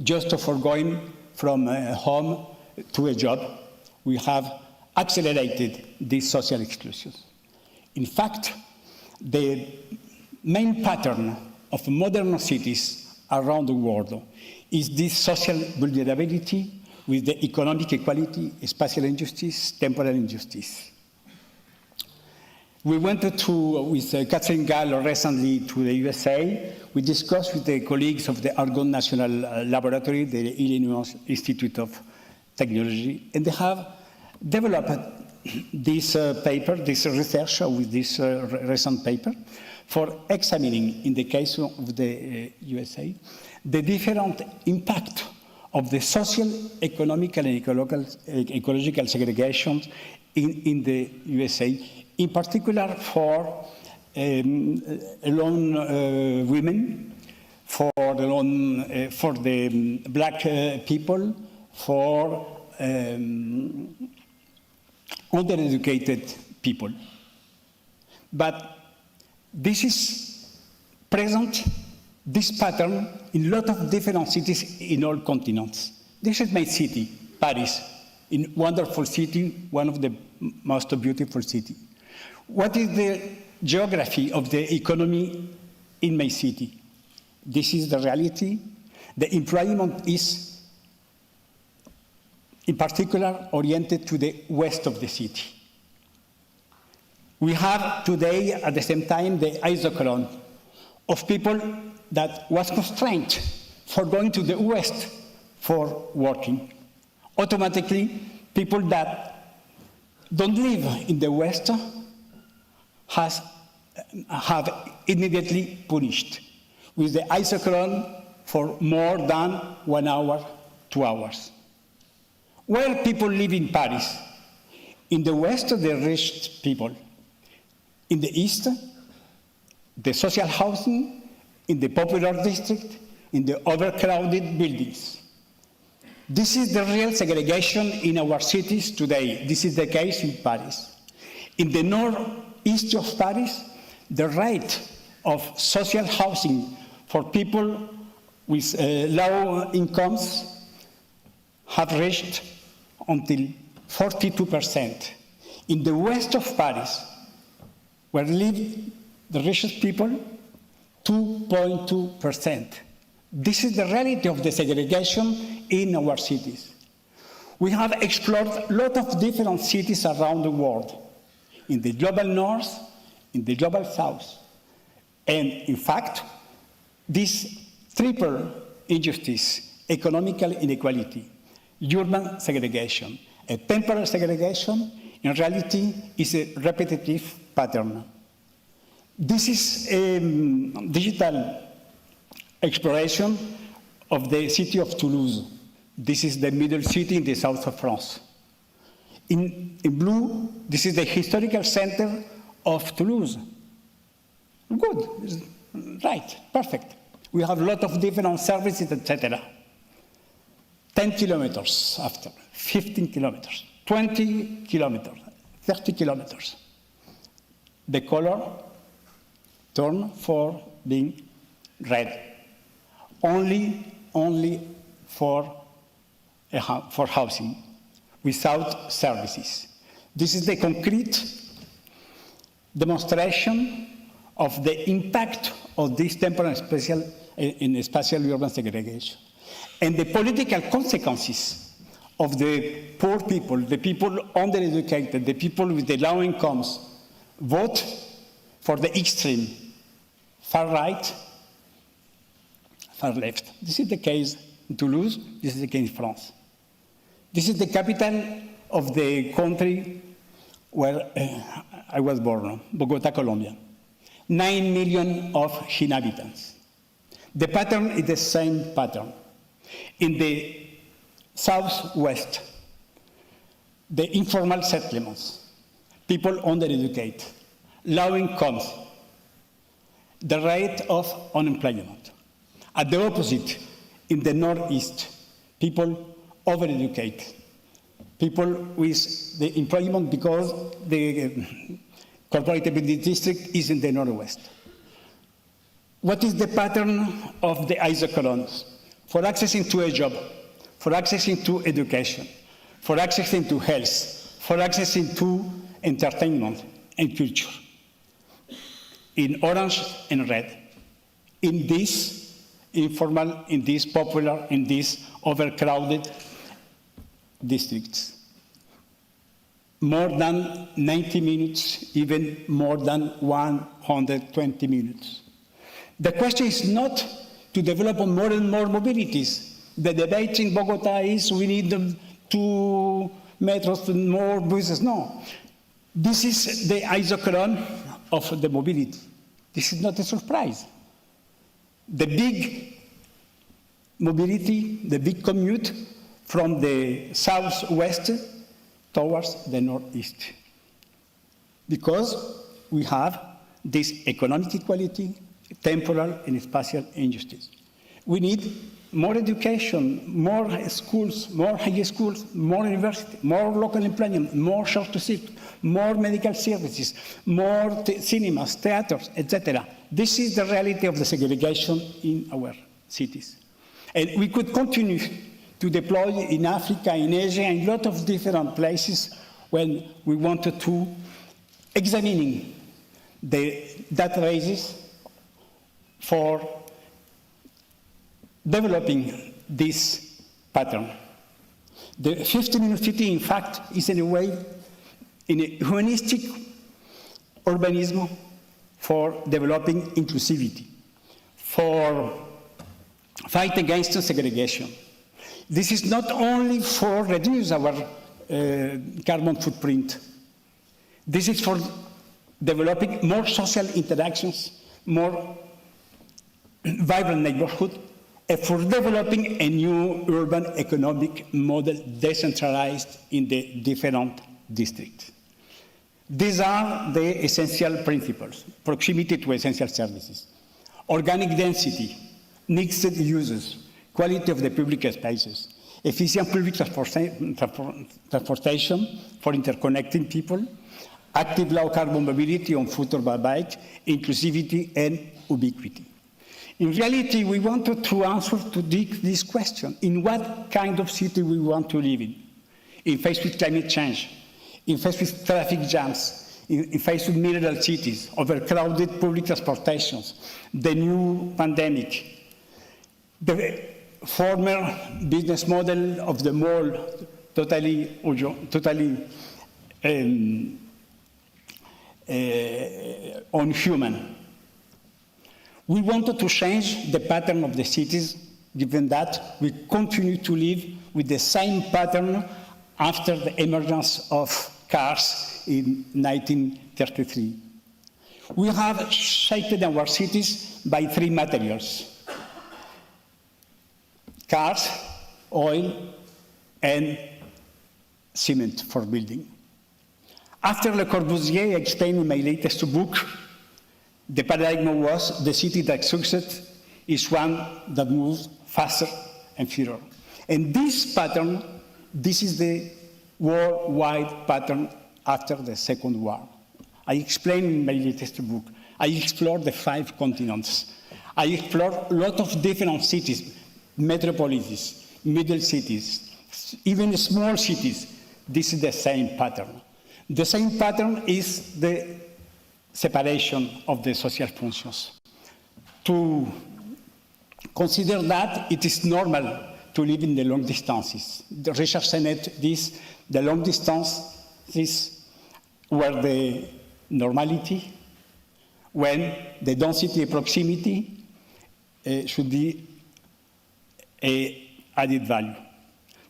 just for going from home to a job. We have accelerated these social exclusions. In fact, the main pattern of modern cities around the world is this social vulnerability with the economic equality, spatial injustice, temporal injustice. We went with Catherine Gall recently to the USA. We discussed with the colleagues of the Argonne National Laboratory, the Illinois Institute of Technology, and they have developed this paper, this research with this recent paper, for examining, in the case of the USA, the different impact of the social, economical, and ecological segregations in the USA, in particular for alone women, for the black people, for undereducated people. But This is present, this pattern, in a lot of different cities in all continents. This is my city, Paris, a wonderful city, one of the most beautiful cities. What is the geography of the economy in my city? This is the reality. The employment is, in particular, oriented to the west of the city. We have today, at the same time, the isochrone of people that was constrained for going to the west for working. Automatically, people that don't live in the west have immediately punished with the isochrone for more than 1 hour, 2 hours. Where people live in Paris? In the west, the rich people. In the east, the social housing, in the popular district, in the overcrowded buildings. This is the real segregation in our cities today. This is the case in Paris. In the northeast of Paris, the rate of social housing for people with low incomes have reached until 42%. In the west of Paris, where live the richest people, 2.2%. This is the reality of the segregation in our cities. We have explored a lot of different cities around the world, in the global north, in the global south. And in fact, this triple injustice, economical inequality, urban segregation, and temporal segregation, in reality is a repetitive pattern. This is a digital exploration of the city of Toulouse. This is the middle city in the south of France. In blue, this is the historical center of Toulouse. Good, right, perfect. We have a lot of different services, etc. 10 kilometers after, 15 kilometers, 20 kilometers, 30 kilometers. The color turned for being red. Only for housing, without services. This is the concrete demonstration of the impact of this temporal and spatial urban segregation, and the political consequences of the poor people, the people undereducated, the people with the low incomes, vote for the extreme, far right, far left. This is the case in Toulouse, this is the case in France. This is the capital of the country where I was born, Bogota, Colombia. 9 million of inhabitants. The pattern is the same pattern. In the southwest, the informal settlements, people undereducated, low incomes, the rate of unemployment. At the opposite, in the northeast, people overeducated, people with the employment because the corporate district is in the northwest. What is the pattern of the isochrones? For accessing to a job, for accessing to education, for accessing to health, for accessing to entertainment and culture. In orange and red. In this informal, in this popular, in these overcrowded districts. More than 90 minutes, even more than 120 minutes. The question is not to develop more and more mobilities. The debate in Bogota is we need 2 metros and more buses. No. This is the isochrone of the mobility. This is not a surprise. The big mobility, the big commute from the southwest towards the northeast. Because we have this economic equality, temporal and spatial injustice. We need more education, more schools, more high schools, more university, more local employment, more short-to-seek, more medical services, more cinemas, theaters, etc. This is the reality of the segregation in our cities. And we could continue to deploy in Africa, in Asia, in a lot of different places when we wanted to examine the databases for developing this pattern. The 50-minute city, in fact, is in a way in a humanistic urbanism for developing inclusivity, for fight against segregation. This is not only for reduce our carbon footprint. This is for developing more social interactions, more vibrant neighborhood, and for developing a new urban economic model decentralized in the different districts. These are the essential principles: proximity to essential services, organic density, mixed uses, quality of the public spaces, efficient public transportation for interconnecting people, active low carbon mobility on foot or by bike, inclusivity and ubiquity. In reality, we wanted to answer to this question: in what kind of city we want to live in face with climate change, in face with traffic jams, in face with mineral cities, overcrowded public transportations, the new pandemic, the former business model of the mall totally unhuman. We wanted to change the pattern of the cities, given that we continue to live with the same pattern after the emergence of cars in 1933. We have shaped our cities by three materials: cars, oil, and cement for building. After Le Corbusier, I explained in my latest book, the paradigm was the city that succeeds is one that moves faster and further. And this pattern, this is the worldwide pattern after the Second War. I explained in my latest book. I explored the 5 continents. I explored a lot of different cities, metropolises, middle cities, even small cities. This is the same pattern. The same pattern is the separation of the social functions. To consider that it is normal to live in the long distances. Richard Sennett, the long distances were the normality, when the density and proximity should be an added value.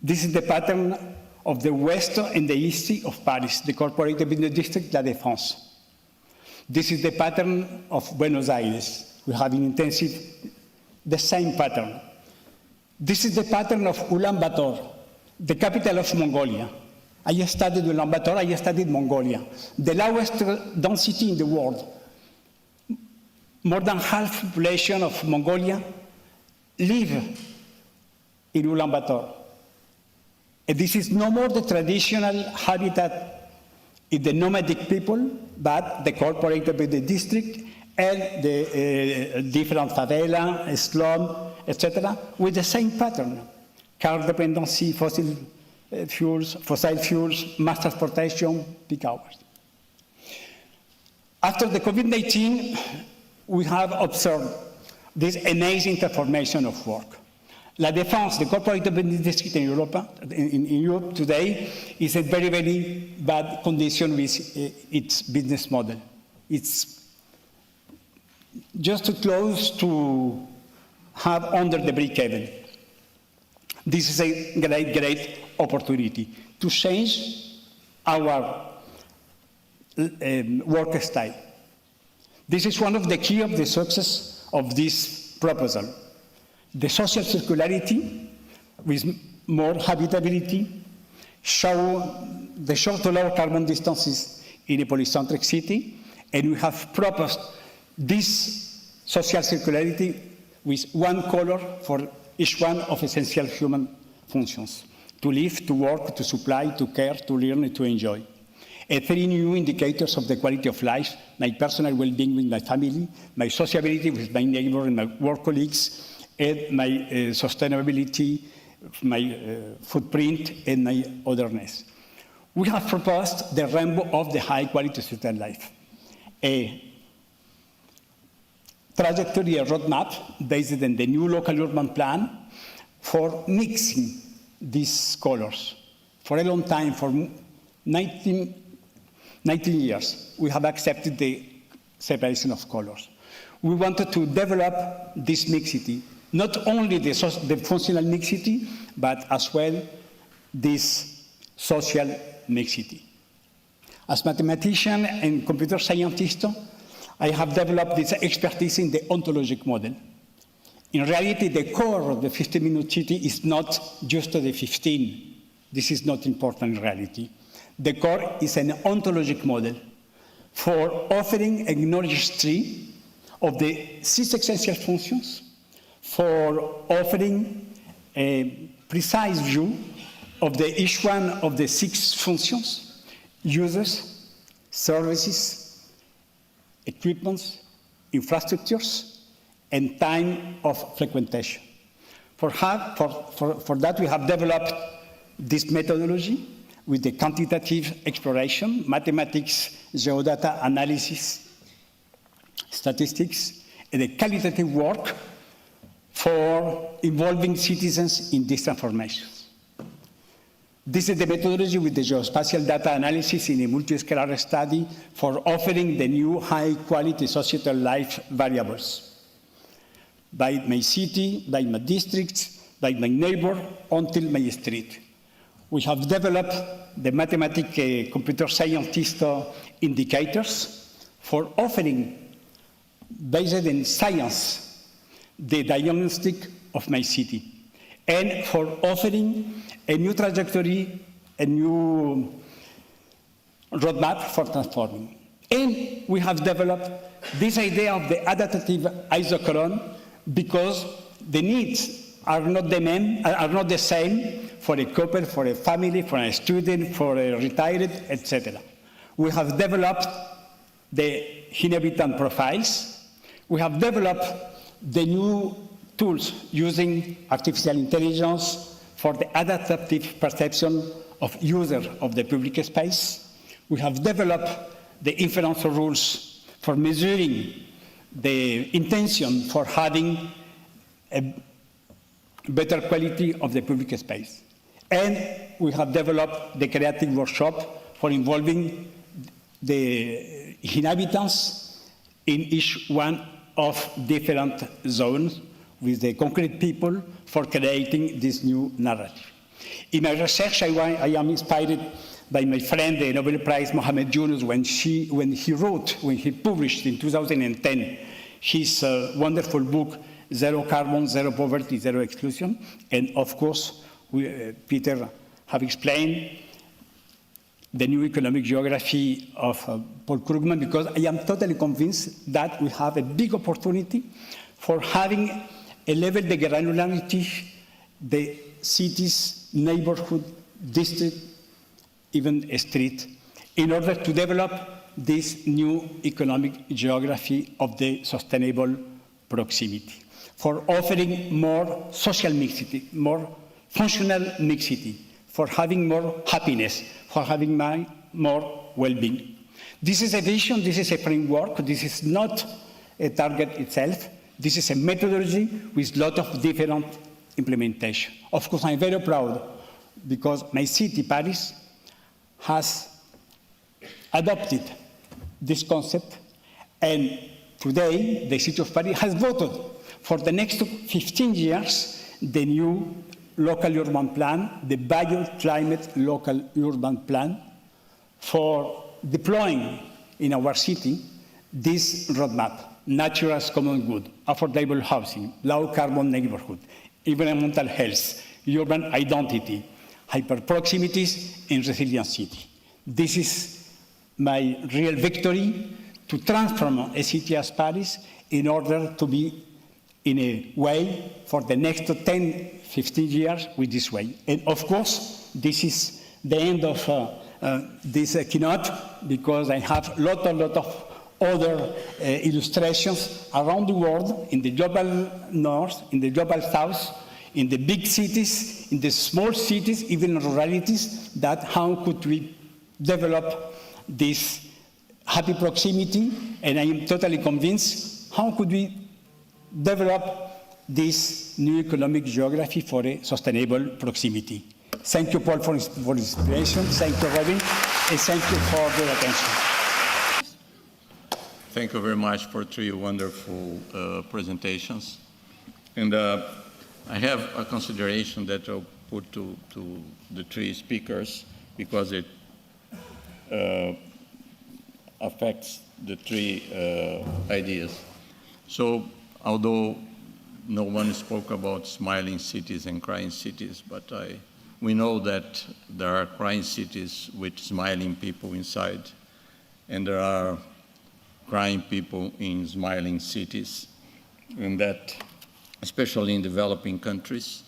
This is the pattern of the west and the east of Paris, the corporate business district, La Défense. This is the pattern of Buenos Aires. We have the same pattern. This is the pattern of Ulaanbaatar, the capital of Mongolia. I studied Ulaanbaatar, I studied Mongolia, the lowest density in the world. More than half the population of Mongolia live in Ulaanbaatar. And this is no more the traditional habitat in the nomadic people, but the corporate of the district and the different favela, slum, etc., with the same pattern: car dependency, fossil fuels, mass transportation, peak hours. After the COVID-19, we have observed this amazing transformation of work. La Défense, the corporate business district in Europe today, is in very, very bad condition with its business model. It's just too close to have under the break-even. This is a great, great opportunity to change our work style. This is one of the key of the success of this proposal. The social circularity with more habitability, show the short to low carbon distances in a polycentric city, and we have proposed this social circularity with one color for each one of essential human functions: to live, to work, to supply, to care, to learn, and to enjoy. And 3 new indicators of the quality of life: my personal well-being with my family, my sociability with my neighbor and my work colleagues, and my sustainability, my footprint, and my otherness. We have proposed the rainbow of the high-quality citizen life, a trajectory, a roadmap based on the new local urban plan for mixing these colors. For a long time, for 19 years, we have accepted the separation of colors. We wanted to develop this mixity, not only the functional mixity, but as well this social mixity. As mathematician and computer scientist, I have developed this expertise in the ontologic model. In reality, the core of the 15-minute city is not just the 15. This is not important in reality. The core is an ontologic model for offering a knowledge tree of the 6 essential functions, for offering a precise view of each one of the 6 functions: users, services, equipments, infrastructures, and time of frequentation. For that, we have developed this methodology with the quantitative exploration, mathematics, geodata analysis, statistics, and the qualitative work for involving citizens in these transformations. This is the methodology with the geospatial data analysis in a multi-scalar study for offering the new high-quality societal life variables by my city, by my districts, by my neighbor, until my street. We have developed the mathematical computer scientist indicators for offering, based on science, the diagnostic of my city, and for offering a new trajectory, a new roadmap for transforming. And we have developed this idea of the adaptive isochron because the needs are not the same for a couple, for a family, for a student, for a retired, etc. We have developed the inhabitant profiles. We have developed the new tools using artificial intelligence for the adaptive perception of users of the public space. We have developed the inference rules for measuring the intention for having a better quality of the public space. And we have developed the creative workshop for involving the inhabitants in each one of different zones with the concrete people for creating this new narrative. In my research, I am inspired by my friend, the Nobel Prize Mohamed Yunus, when he published in 2010 his wonderful book, Zero Carbon, Zero Poverty, Zero Exclusion. And of course, Peter have explained the new economic geography of Paul Krugman, because I am totally convinced that we have a big opportunity for having a level de granularity, the cities, neighborhood, district, even a street, in order to develop this new economic geography of the sustainable proximity, for offering more social mixity, more functional mixity, for having more happiness, for having more well-being. This is a vision, this is a framework, this is not a target itself. This is a methodology with a lot of different implementation. Of course, I'm very proud because my city, Paris, has adopted this concept, and today the city of Paris has voted for the next 15 years the new local urban plan, the bio-climate local urban plan, for deploying in our city this roadmap: nature as common good, affordable housing, low carbon neighborhood, environmental health, urban identity, hyper-proximities, and resilient city. This is my real victory to transform a city as Paris in order to be in a way for the next 10, 15 years with this way. And of course, this is the end of this keynote, because I have a lot of other illustrations around the world, in the global north, in the global south, in the big cities, in the small cities, even ruralities, that how could we develop this happy proximity. And I am totally convinced, how could we develop this new economic geography for a sustainable proximity. Thank you, Paul, for inspiration. Thank you, Robin, and thank you for your attention. Thank you very much for three wonderful presentations. And I have a consideration that I'll put to the three speakers, because it affects the three ideas. So, although no one spoke about smiling cities and crying cities, but we know that there are crying cities with smiling people inside, and there are crying people in smiling cities, and that, especially in developing countries,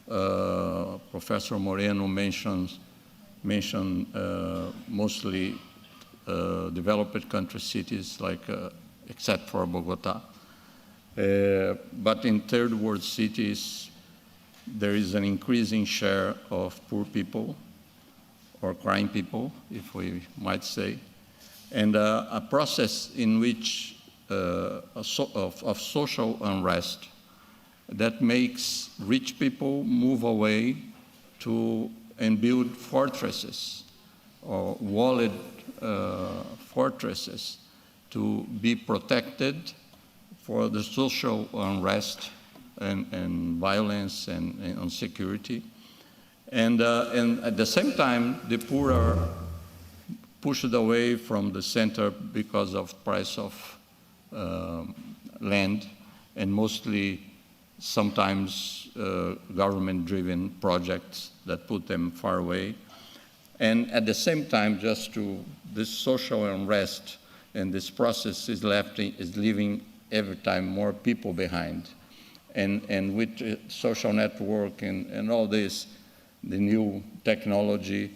Professor Moreno mentioned mostly developed country cities, like except for Bogota. But in third world cities, there is an increasing share of poor people, or crying people, if we might say, and a process in which of social unrest that makes rich people move away to and build fortresses, or walled fortresses, to be protected for the social unrest and violence and insecurity. And at the same time, the poor are pushed away from the center because of price of land, and mostly sometimes government-driven projects that put them far away. And at the same time, just to this social unrest and this process is leaving every time more people behind. And with social network and all this, the new technology,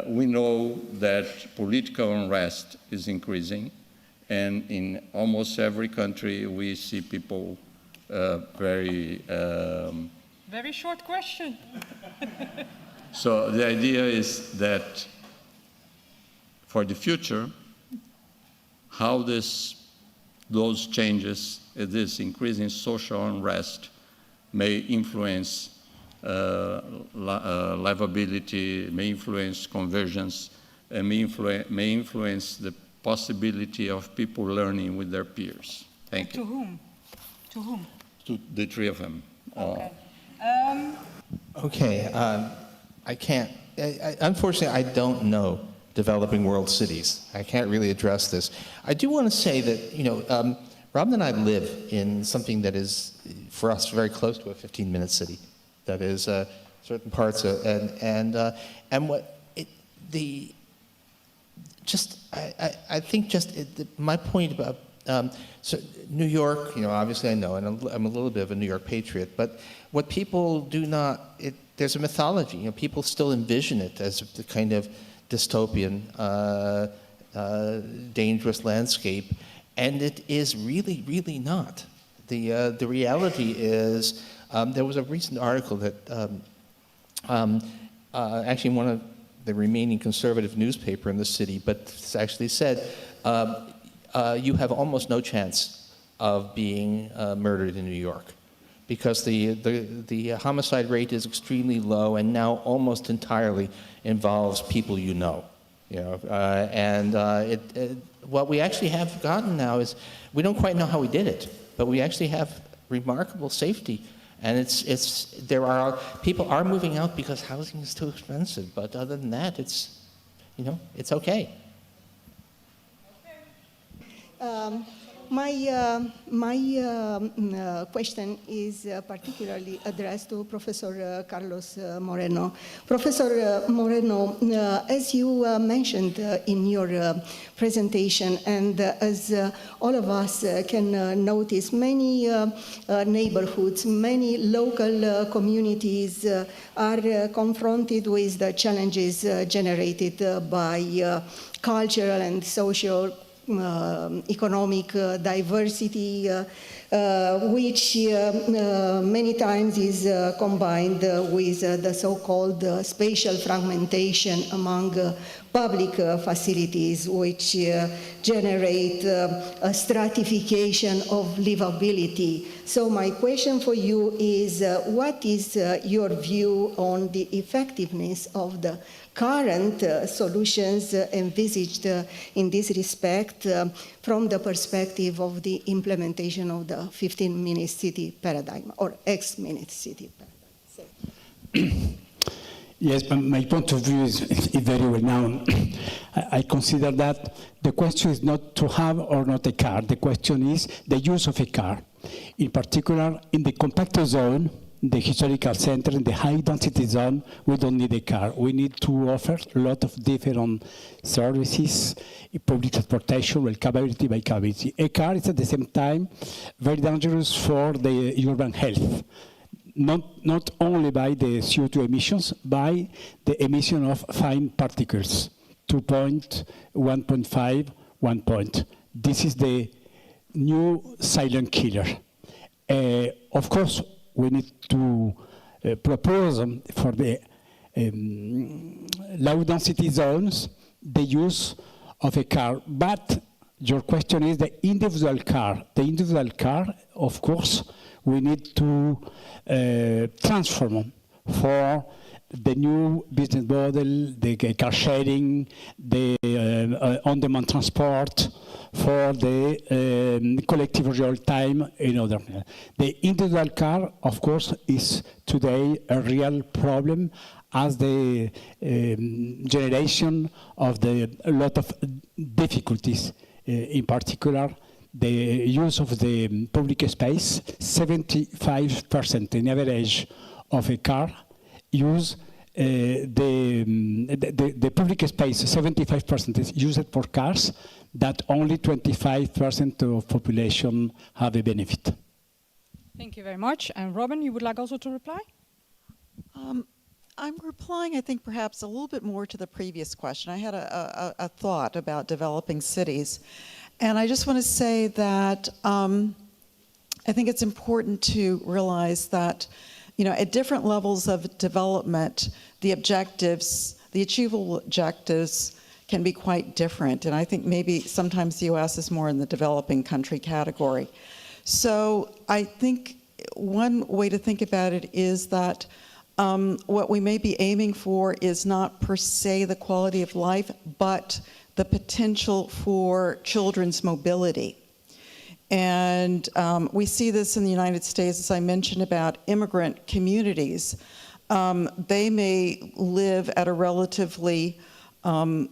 we know that political unrest is increasing, and in almost every country we see people very short question. So the idea is that for the future, how those changes, this increasing social unrest, may influence livability, may influence convergence, and may influence the possibility of people learning with their peers. Thank you. To whom? To whom? To the three of them. Okay. Okay, I can't, unfortunately, I don't know developing world cities. I can't really address this. I do want to say that, Robin and I live in something that is, for us, very close to a 15-minute city. That is certain parts of, and what it, the, just, I think just my point about, so New York, obviously I know, and I'm a little bit of a New York patriot, but what people do not, there's a mythology. People still envision it as the kind of dystopian, dangerous landscape, and it is really, really not. The reality is, there was a recent article that actually one of the remaining conservative newspaper in the city, but it's actually said, you have almost no chance of being murdered in New York, because the homicide rate is extremely low and now almost entirely involves people you know. What we actually have gotten now is, we don't quite know how we did it, but we actually have remarkable safety. And people are moving out because housing is too expensive, but other than that, it's okay. My question is particularly addressed to Professor Carlos Moreno. Professor Moreno, as you mentioned in your presentation, and as all of us can notice, many neighborhoods, many local communities are confronted with the challenges generated by cultural and social economic diversity, which many times is combined with the so-called spatial fragmentation among public facilities, which generate a stratification of livability. So my question for you is, what is your view on the effectiveness of the current solutions envisaged in this respect from the perspective of the implementation of the 15-minute city paradigm or X-minute city paradigm? Yes, but my point of view is very well known. I consider that the question is not to have or not a car. The question is the use of a car. In particular, in the compacted zone, the historical center, in the high-density zone, we don't need a car. We need to offer a lot of different services, public transportation, walkability, bikeability. A car is at the same time very dangerous for the urban health. Not only by the CO2 emissions, by the emission of fine particles, 1.5, 1 point. This is the new silent killer. Of course, we need to propose for the low-density zones the use of a car. But your question is the individual car. The individual car, of course, we need to transform for the new business model, the car sharing, the on-demand transport, for the collective real time in other. The individual car, of course, is today a real problem as the generation of a lot of difficulties, in particular the use of the public space. 75% in average of a car use the public space. 75% is used for cars, that only 25% of population have a benefit. Thank you very much. And Robin, you would like also to reply? I'm replying, I think, perhaps a little bit more to the previous question. I had a thought about developing cities. And I just want to say that I think it's important to realize that, you know, at different levels of development, the objectives, the achievable objectives can be quite different. And I think maybe sometimes the US is more in the developing country category. So I think one way to think about it is that what we may be aiming for is not per se the quality of life, but the potential for children's mobility. And we see this in the United States, as I mentioned, about immigrant communities. They may live at a relatively, I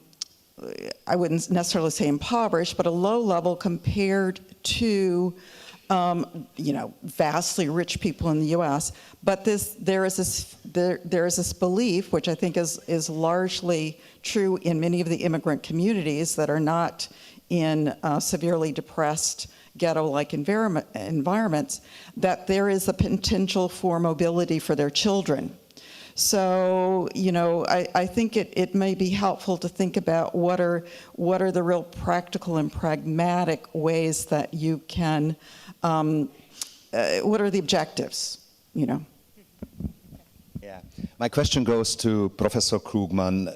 wouldn't necessarily say impoverished, but a low level compared to you know, vastly rich people in the U.S. But there is this belief, which I think is largely true in many of the immigrant communities that are not in severely depressed ghetto-like environments, that there is a potential for mobility for their children. So, you know, I think it may be helpful to think about what are the real practical and pragmatic ways that you can, what are the objectives, you know? Yeah, my question goes to Professor Krugman,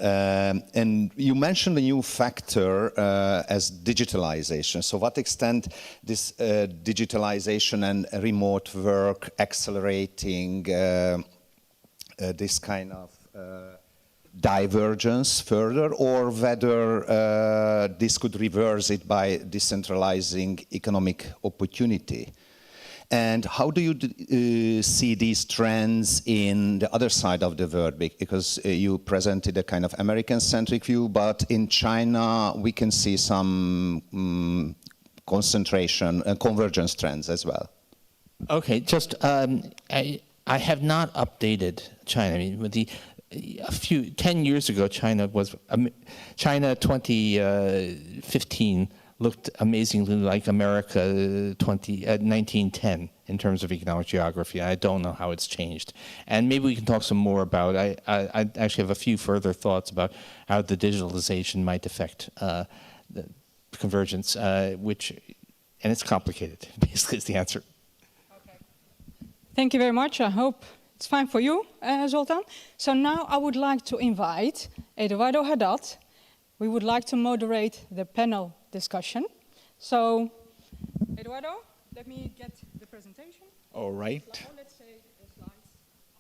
and you mentioned a new factor as digitalization. So what extent this digitalization and remote work accelerating this kind of divergence further, or whether this could reverse it by decentralizing economic opportunity? And how do you see these trends in the other side of the world? Because you presented a kind of American-centric view, but in China we can see some concentration and convergence trends as well? Okay, just I have not updated China. I mean, with 10 years ago, China 2015 looked amazingly like America 1910 in terms of economic geography. I don't know how it's changed. And maybe we can talk some more about, I actually have a few further thoughts about how the digitalization might affect the convergence, and it's complicated, basically is the answer. Okay. Thank you very much. I hope it's fine for you, Zoltan. So now I would like to invite Eduardo Haddad. We would like to moderate the panel discussion. So, Eduardo, let me get the presentation. All right. Let's say the slides.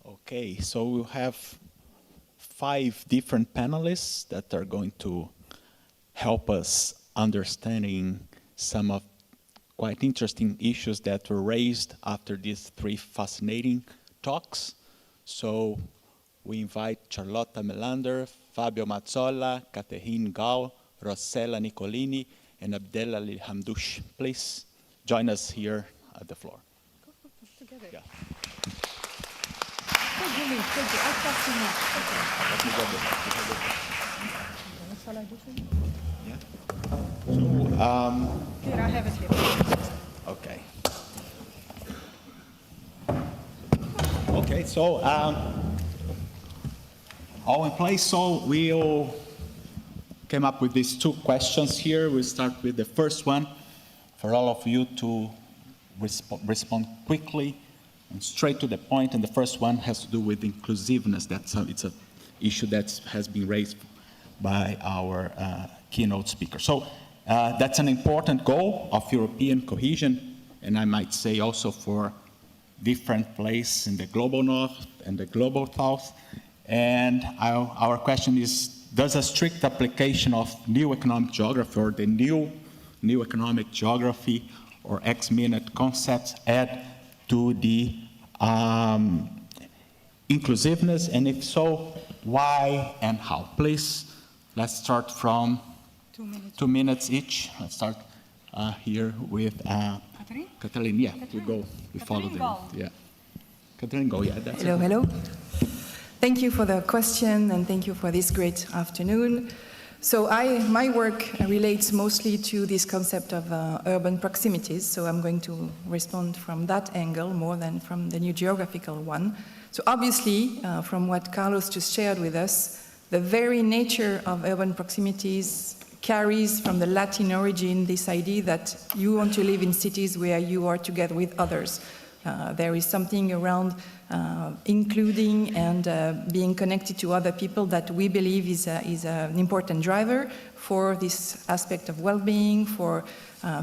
Okay, so we'll have 5 different panelists that are going to help us understanding some of quite interesting issues that were raised after these 3 fascinating talks. So we invite Charlotta Melander, Fabio Mazzolla, Catherine Gao, Rossella Nicolini, and Abdella Hamdouche. Please join us here at the floor. Go together. Yeah. Thank you. I trust you now. Let me get this. What shall I do for you? Yeah. Here, I have it here. Okay. Okay, so all in place. So we'll came up with these 2 questions here. We'll start with the first one for all of you to respond quickly and straight to the point. And the first one has to do with inclusiveness. It's an issue that has been raised by our keynote speaker. So that's an important goal of European cohesion, and I might say also for different places in the global north and the global south. And our question is, does a strict application of new economic geography or the new economic geography or ex-minute concepts add to the inclusiveness? And if so, why and how? Please, let's start from 2 minutes. 2 minutes each. Let's start here with Catherine? Catherine. Yeah, we follow the Gao. yeah. Catherine, go. Yeah, that's Hello, it. hello. Thank you for the question and thank you for this great afternoon. So my work relates mostly to this concept of urban proximities, so I'm going to respond from that angle more than from the new geographical one. So obviously, from what Carlos just shared with us, the very nature of urban proximities carries from the Latin origin this idea that you want to live in cities where you are together with others. There is something around including and being connected to other people that we believe is an important driver for this aspect of well-being, for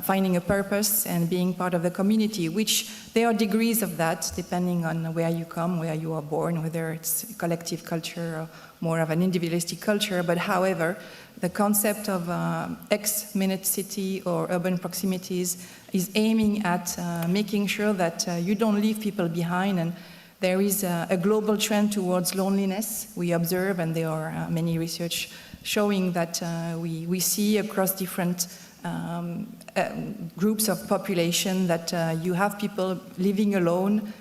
finding a purpose and being part of the community, which there are degrees of that depending on where you come, where you are born, whether it's collective culture or more of an individualistic culture. But however, the concept of ex-minute city or urban proximities is aiming at making sure that you don't leave people behind. And there is a global trend towards loneliness. We observe, and there are many research showing that we see across different groups of population that you have people living alone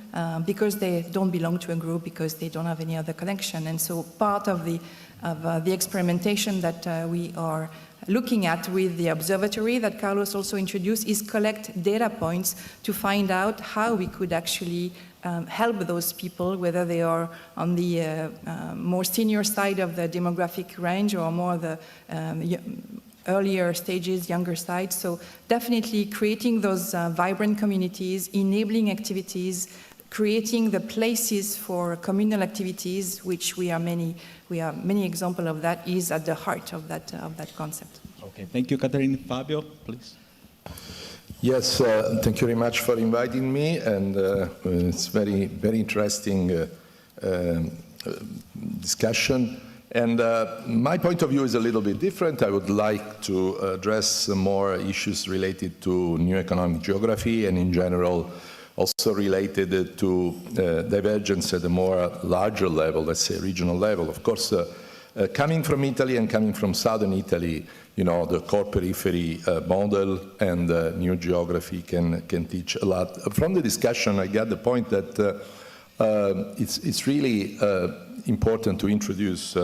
because they don't belong to a group, because they don't have any other connection. And so part of the experimentation that we are looking at with the observatory that Carlos also introduced is collect data points to find out how we could actually help those people, whether they are on the more senior side of the demographic range or more the earlier stages, younger side. So definitely creating those vibrant communities, enabling activities, creating the places for communal activities, which we are many examples of that, is at the heart of that concept. Okay, thank you, Catherine. Fabio, please. Yes, thank you very much for inviting me, and it's very interesting discussion. And my point of view is a little bit different. I would like to address some more issues related to new economic geography and in general also related to divergence at a more larger level, let's say regional level. Of course, coming from Italy and coming from southern Italy, you know, the core periphery model and new geography can teach a lot. From the discussion, I got the point that it's really important to introduce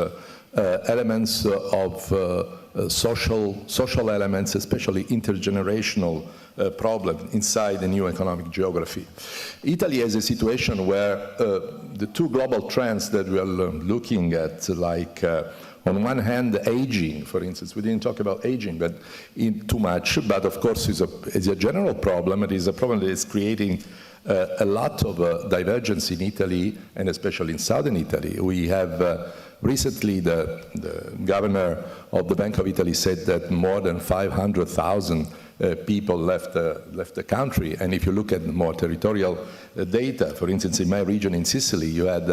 elements of social elements, especially intergenerational problem inside the new economic geography. Italy has a situation where the two global trends that we are looking at, like on one hand, aging, for instance, we didn't talk about aging, but too much, but of course is a general problem. It is a problem that is creating a lot of divergence in Italy, and especially in southern Italy. We have recently the governor of the Bank of Italy said that more than 500,000 people left the country. And if you look at more territorial data, for instance, in my region in Sicily, you had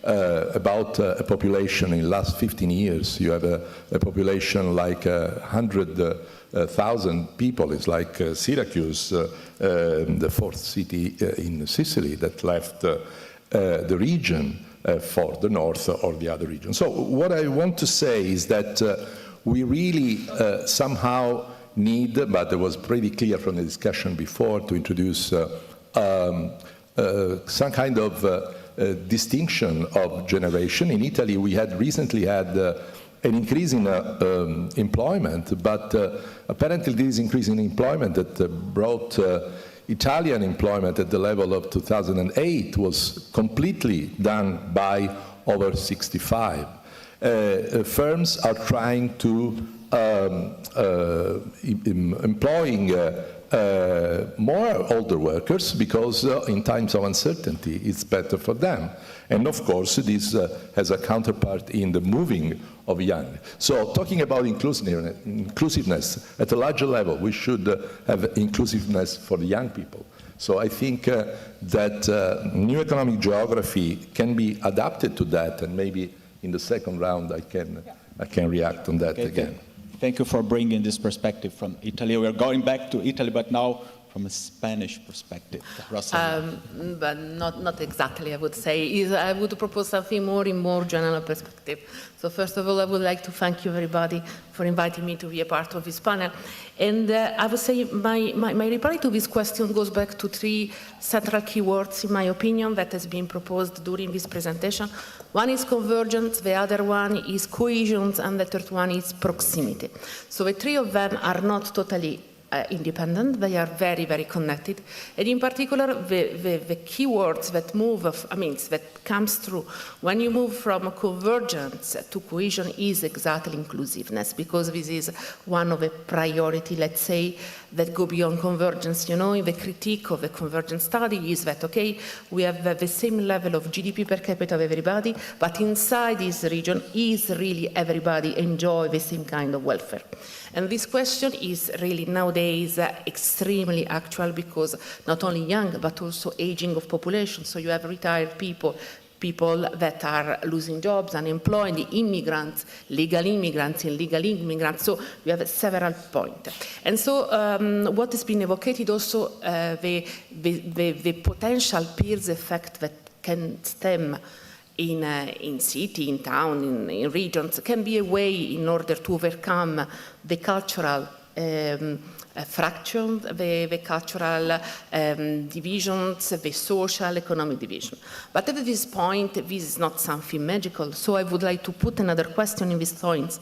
about a population in the last 15 years, you have a population like 100,000 people. It's like Syracuse, the fourth city in Sicily, that left the region for the north or the other region. So what I want to say is that we really somehow need, but it was pretty clear from the discussion before, to introduce some kind of distinction of generation. In Italy, we had recently had an increase in employment, but apparently this increase in employment that brought Italian employment at the level of 2008 was completely done by over 65. Firms are trying to employing more older workers because in times of uncertainty it's better for them. And of course this has a counterpart in the moving of young. So talking about inclusiveness at a larger level, we should have inclusiveness for the young people. So I think that new economic geography can be adapted to that, and maybe in the second round I can react on that again. Thank you for bringing this perspective from Italy. We are going back to Italy, but now from a Spanish perspective. But not exactly, I would say. I would propose something in more general perspective. So first of all, I would like to thank you everybody for inviting me to be a part of this panel. And I would say my reply to this question goes back to three central keywords, in my opinion, that has been proposed during this presentation. One is convergence, the other one is cohesion, and the third one is proximity. So the three of them are not totally independent, they are very, very connected. And in particular, the keywords that move, that comes through when you move from convergence to cohesion is exactly inclusiveness, because this is one of the priority, let's say, that go beyond convergence. You know, in the critique of the convergence study is that, okay, we have the same level of GDP per capita of everybody, but inside this region is really everybody enjoy the same kind of welfare. And this question is really nowadays extremely actual, because not only young, but also aging of population. So you have retired people that are losing jobs, unemployed, immigrants, legal immigrants, illegal immigrants. So you have several points. And so what has been evocated also, the potential peers effect that can stem in city, in town, in regions, can be a way in order to overcome the cultural fracture, the cultural divisions, the social, economic division. But at this point, this is not something magical. So I would like to put another question in these points.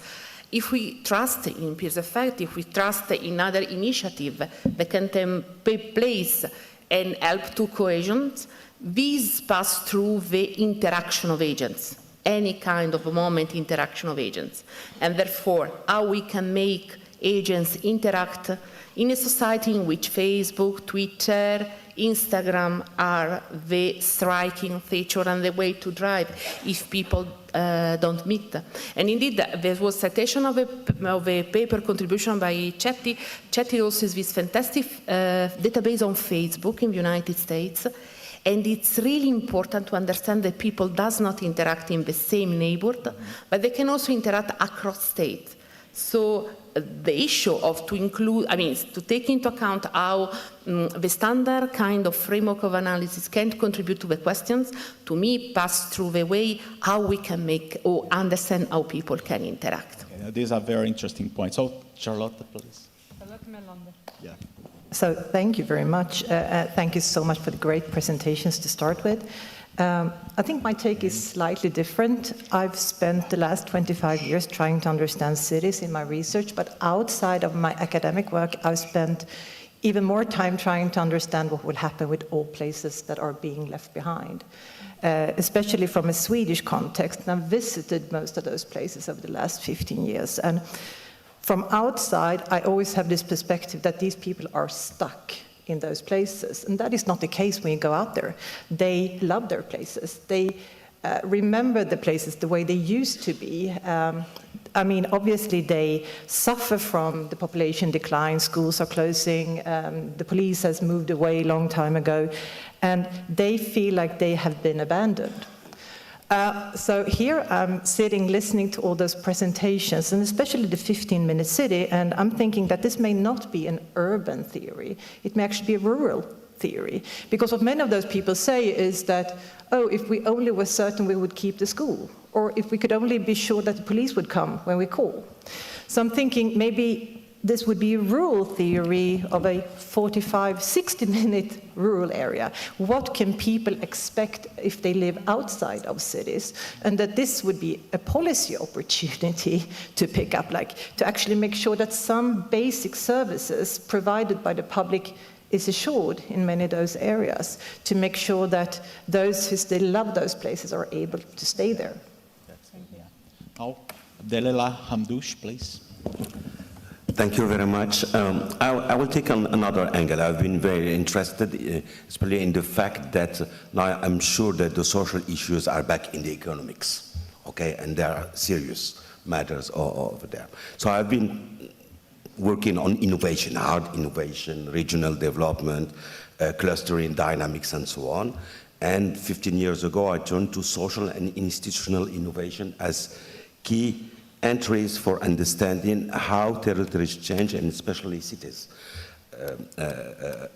If we trust in peers effect, if we trust in other initiatives that can take place and help to cohesion, these pass through the interaction of agents, any kind of moment interaction of agents. And therefore, how we can make agents interact in a society in which Facebook, Twitter, Instagram are the striking feature and the way to drive if people don't meet. And indeed, there was citation of a paper contribution by Chetty. Chetty also is this fantastic database on Facebook in the United States. And it's really important to understand that people does not interact in the same neighborhood, but they can also interact across states. So the issue of to include, I mean, to take into account how the standard kind of framework of analysis can contribute to the questions, to me, pass through the way how we can make or understand how people can interact. Okay, these are very interesting points. So, Charlotte, please. Yeah. So thank you very much. Thank you so much for the great presentations to start with. I think my take is slightly different. I've spent the last 25 years trying to understand cities in my research, but outside of my academic work, I've spent even more time trying to understand what will happen with all places that are being left behind, especially from a Swedish context. And I've visited most of those places over the last 15 years. And from outside, I always have this perspective that these people are stuck in those places. And that is not the case when you go out there. They love their places. They remember the places the way they used to be. I mean, obviously they suffer from the population decline, schools are closing, the police has moved away a long time ago, and they feel like they have been abandoned. So here I'm sitting listening to all those presentations, and especially the 15-minute city, and I'm thinking that this may not be an urban theory. It may actually be a rural theory. Because what many of those people say is that, oh, if we only were certain we would keep the school, or if we could only be sure that the police would come when we call. So I'm thinking maybe this would be a rural theory of a 45, 60-minute rural area. What can people expect if they live outside of cities? And that this would be a policy opportunity to pick up, like to actually make sure that some basic services provided by the public is assured in many of those areas, to make sure that those who still love those places are able to stay there. Now, Delila Hamdouche, please. Thank you very much. I will take another angle. I've been very interested, especially in the fact that now I'm sure that the social issues are back in the economics, okay, and there are serious matters over there. So I've been working on innovation, hard innovation, regional development, clustering dynamics, and so on. And 15 years ago, I turned to social and institutional innovation as key entries for understanding how territories change, and especially cities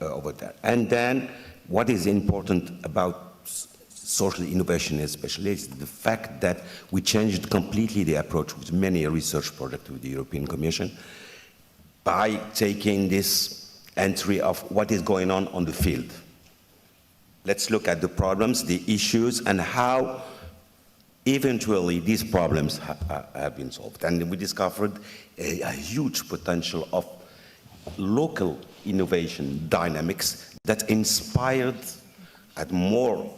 over there. And then what is important about social innovation especially is the fact that we changed completely the approach with many research projects with the European Commission by taking this entry of what is going on the field. Let's look at the problems, the issues, and how eventually these problems have been solved. And we discovered a huge potential of local innovation dynamics that inspired at more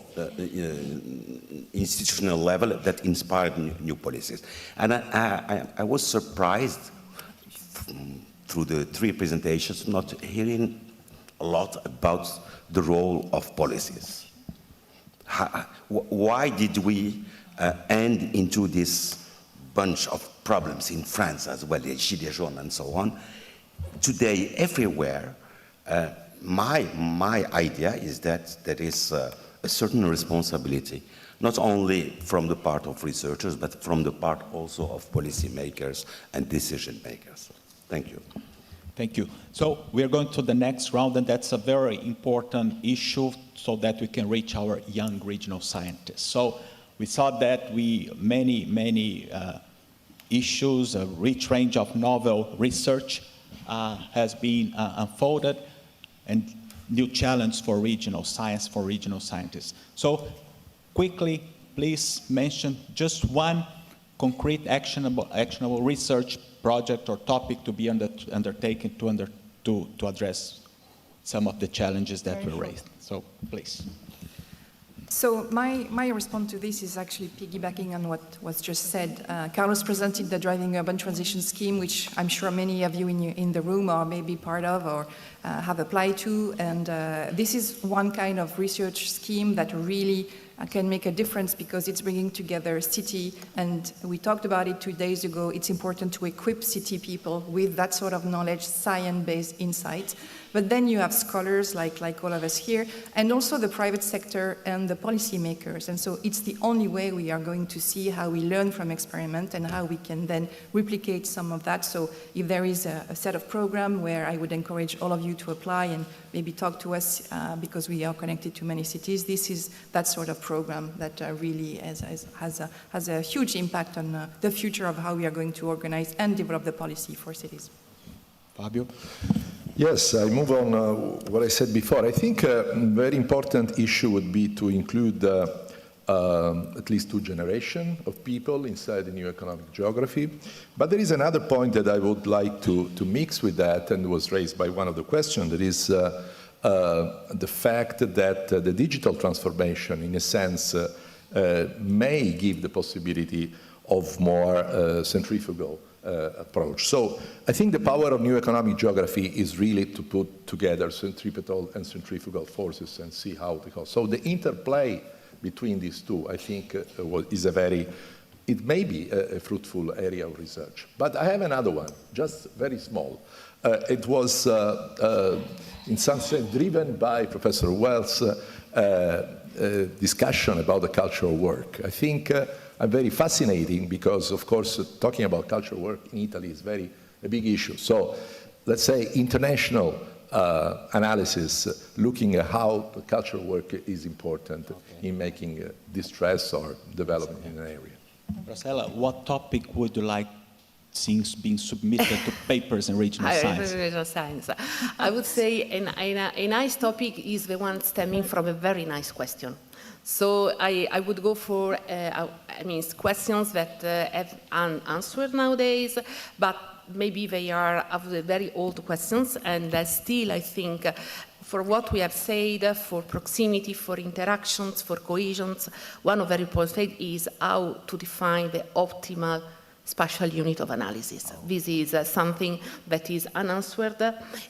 institutional level, that inspired new policies. And I was surprised through the three presentations not hearing a lot about the role of policies. Why did we end into this bunch of problems in France as well, the Gilets jaunes and so on? Today, everywhere, my idea is that there is a certain responsibility, not only from the part of researchers, but from the part also of policymakers and decision makers. Thank you. Thank you. So we're going to the next round, and that's a very important issue so that we can reach our young regional scientists. So we saw that many issues, a rich range of novel research has been unfolded, and new challenge for regional science, for regional scientists. So quickly, please mention just one concrete actionable research project or topic to be undertaken to address some of the challenges that were raised. So please. So my response to this is actually piggybacking on what was just said. Carlos presented the Driving Urban Transition Scheme, which I'm sure many of you in the room are maybe part of or have applied to. And this is one kind of research scheme that really can make a difference because it's bringing together city, and we talked about it 2 days ago. It's important to equip city people with that sort of knowledge, science-based insight. But then you have scholars like all of us here, and also the private sector and the policymakers. And so it's the only way we are going to see how we learn from experiment and how we can then replicate some of that. So if there is a set of program where I would encourage all of you to apply and maybe talk to us because we are connected to many cities, this is that sort of program that really has a huge impact on the future of how we are going to organize and develop the policy for cities. Fabio? Yes, I move on what I said before. I think a very important issue would be to include at least 2 generations of people inside the new economic geography. But there is another point that I would like to mix with that, and was raised by one of the questions, that is the fact that the digital transformation, in a sense, may give the possibility of more centrifugal approach. So I think the power of new economic geography is really to put together centripetal and centrifugal forces and see how they go. So the interplay between these two, I think, is it may be a fruitful area of research. But I have another one, just very small. It was, in some sense, driven by Professor Wells' discussion about the cultural work. I think I'm very fascinating because, of course, talking about cultural work in Italy is a big issue. So let's say international analysis looking at how the cultural work is important in making distress or development in an area. Rosella, what topic would you like things being submitted to papers in regional science? Regional science. I would say a nice topic is the one stemming from a very nice question. So I would go for questions that have unanswered nowadays, but maybe they are of the very old questions, and still I think for what we have said, for proximity, for interactions, for cohesions, one of the very important things is how to define the optimal spatial unit of analysis. This is something that is unanswered,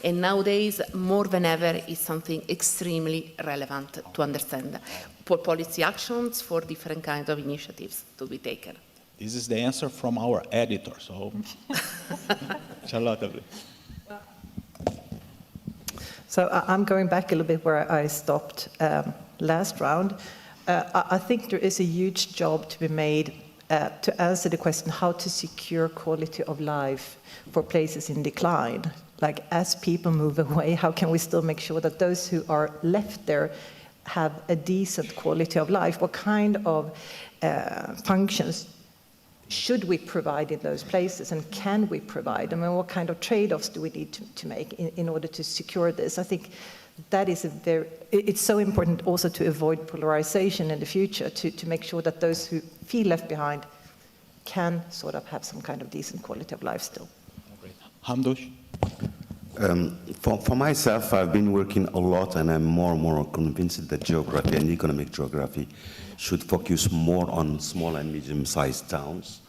and nowadays, more than ever, is something extremely relevant to understand for policy actions, for different kinds of initiatives to be taken. This is the answer from our editor, so Charlotte. So I'm going back a little bit where I stopped last round. I think there is a huge job to be made to answer the question how to secure quality of life for places in decline. Like, as people move away, how can we still make sure that those who are left there have a decent quality of life? What kind of functions should we provide in those places, and can we provide? I mean, what kind of trade-offs do we need to make in order to secure this? I think that is it's so important also to avoid polarization in the future, to make sure that those who feel left behind can sort of have some kind of decent quality of life still. Hamdoush? For myself, I've been working a lot, and I'm more and more convinced that geography and economic geography should focus more on small and medium-sized towns.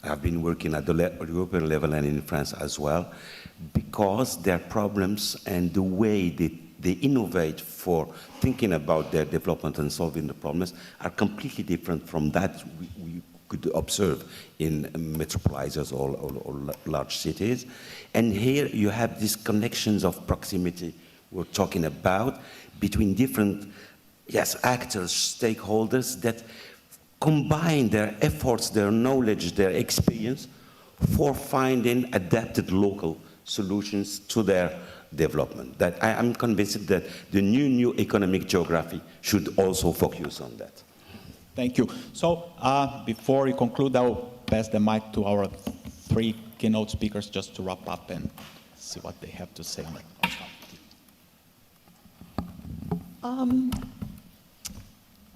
I've been working at the European level and in France as well, because their problems and the way they innovate for thinking about their development and solving the problems are completely different from that we could observe in metropolises or large cities. And here you have these connections of proximity we're talking about between different actors, stakeholders that combine their efforts, their knowledge, their experience for finding adapted local solutions to their development. That I'm convinced that the new economic geography should also focus on that. Thank you. So before we conclude, I'll pass the mic to our 3 keynote speakers just to wrap up and see what they have to say.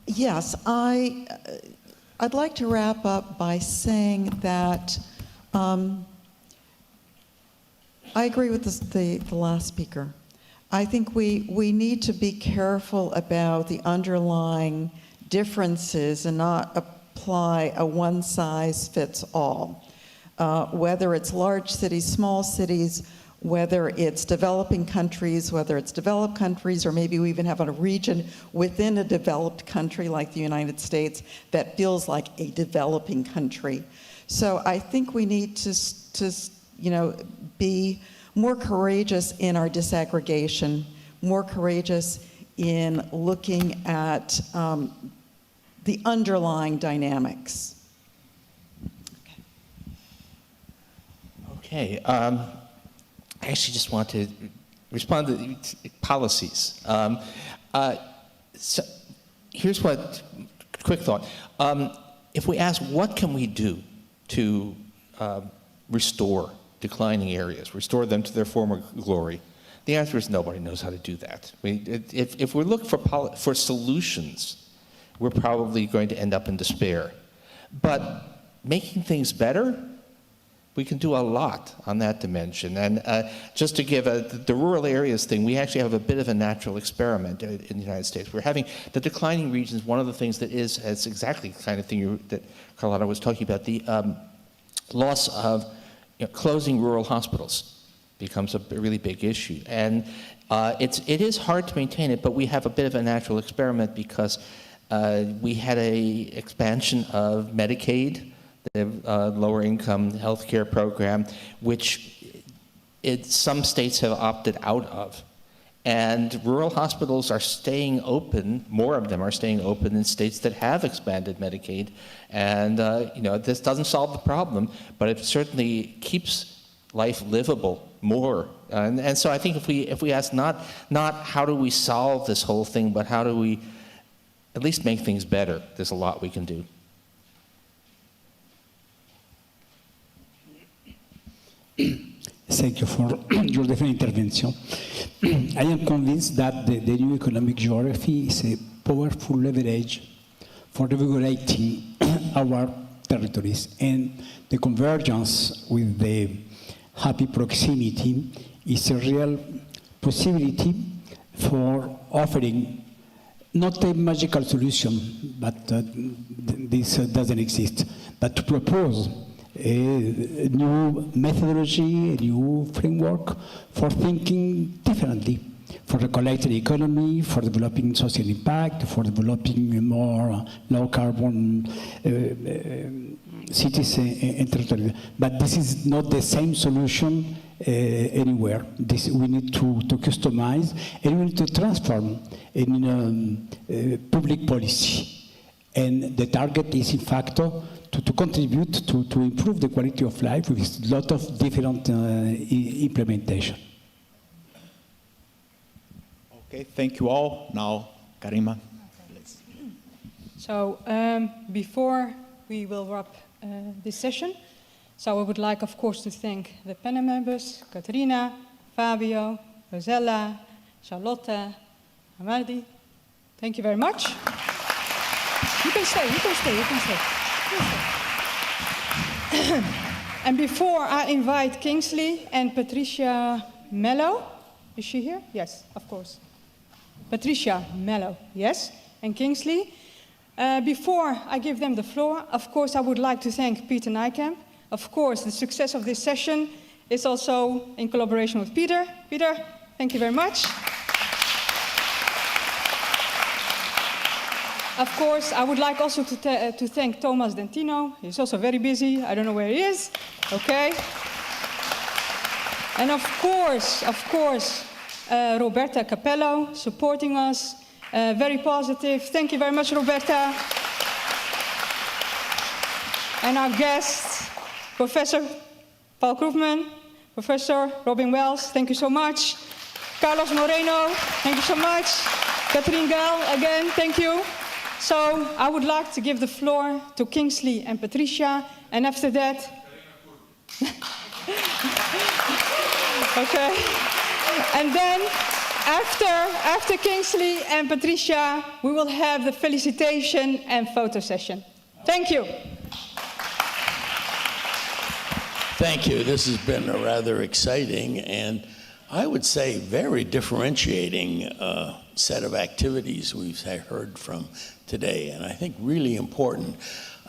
Yes, I'd like to wrap up by saying that I agree with the last speaker. I think we need to be careful about the underlying differences and not apply a one-size-fits-all. Whether it's large cities, small cities, whether it's developing countries, whether it's developed countries, or maybe we even have a region within a developed country like the United States that feels like a developing country. So I think we need to be more courageous in our disaggregation, more courageous in looking at the underlying dynamics. Okay. I actually just want to respond to policies. So here's what, quick thought. If we ask what can we do to restore declining areas, restore them to their former glory, the answer is nobody knows how to do that. If we look for solutions, we're probably going to end up in despair. But making things better, we can do a lot on that dimension. And just to give the rural areas thing, we actually have a bit of a natural experiment in the United States. We're having the declining regions. One of the things that is exactly the kind of thing that Carlotta was talking about, the loss of closing rural hospitals becomes a really big issue. And it is hard to maintain it, but we have a bit of a natural experiment because we had an expansion of Medicaid, the lower income health care program, which some states have opted out of. And rural hospitals are staying open, more of them are staying open in states that have expanded Medicaid. And this doesn't solve the problem, but it certainly keeps life livable more. And so I think if we ask not how do we solve this whole thing, but how do we at least make things better, there's a lot we can do. Thank you for your definite intervention. I am convinced that the new economic geography is a powerful leverage for revigorating our territories, and the convergence with the happy proximity is a real possibility for offering not a magical solution, but this doesn't exist, but to propose a new methodology, a new framework for thinking differently, for the collective economy, for developing social impact, for developing more low-carbon cities and territories. But this is not the same solution anywhere. We need to customize, and we need to transform in public policy. And the target is, in fact, to contribute to improve the quality of life with a lot of different implementation. Okay, thank you all. Now, Karima. So before we will wrap this session, so I would like, of course, to thank the panel members, Caterina, Fabio, Rosella, Charlotte, Hamadi. Thank you very much. You can stay, you can stay, you can stay. And before I invite Kingsley and Patricia Mello, is she here? Yes, of course. Patricia Mello, yes, and Kingsley. Before I give them the floor, of course, I would like to thank Peter Nijkamp. Of course, the success of this session is also in collaboration with Peter. Peter, thank you very much. Of course, I would like also to thank Thomas Dentino. He's also very busy. I don't know where he is. Okay. And of course, Roberta Capello supporting us. Very positive. Thank you very much, Roberta. And our guests, Professor Paul Krugman, Professor Robin Wells, thank you so much. Carlos Moreno, thank you so much. Catherine Gall, again, thank you. So I would like to give the floor to Kingsley and Patricia, and after that... Okay. And then, after Kingsley and Patricia, we will have the felicitation and photo session. Thank you. Thank you. This has been a rather exciting and I would say very differentiating set of activities we've heard from today, and I think really important.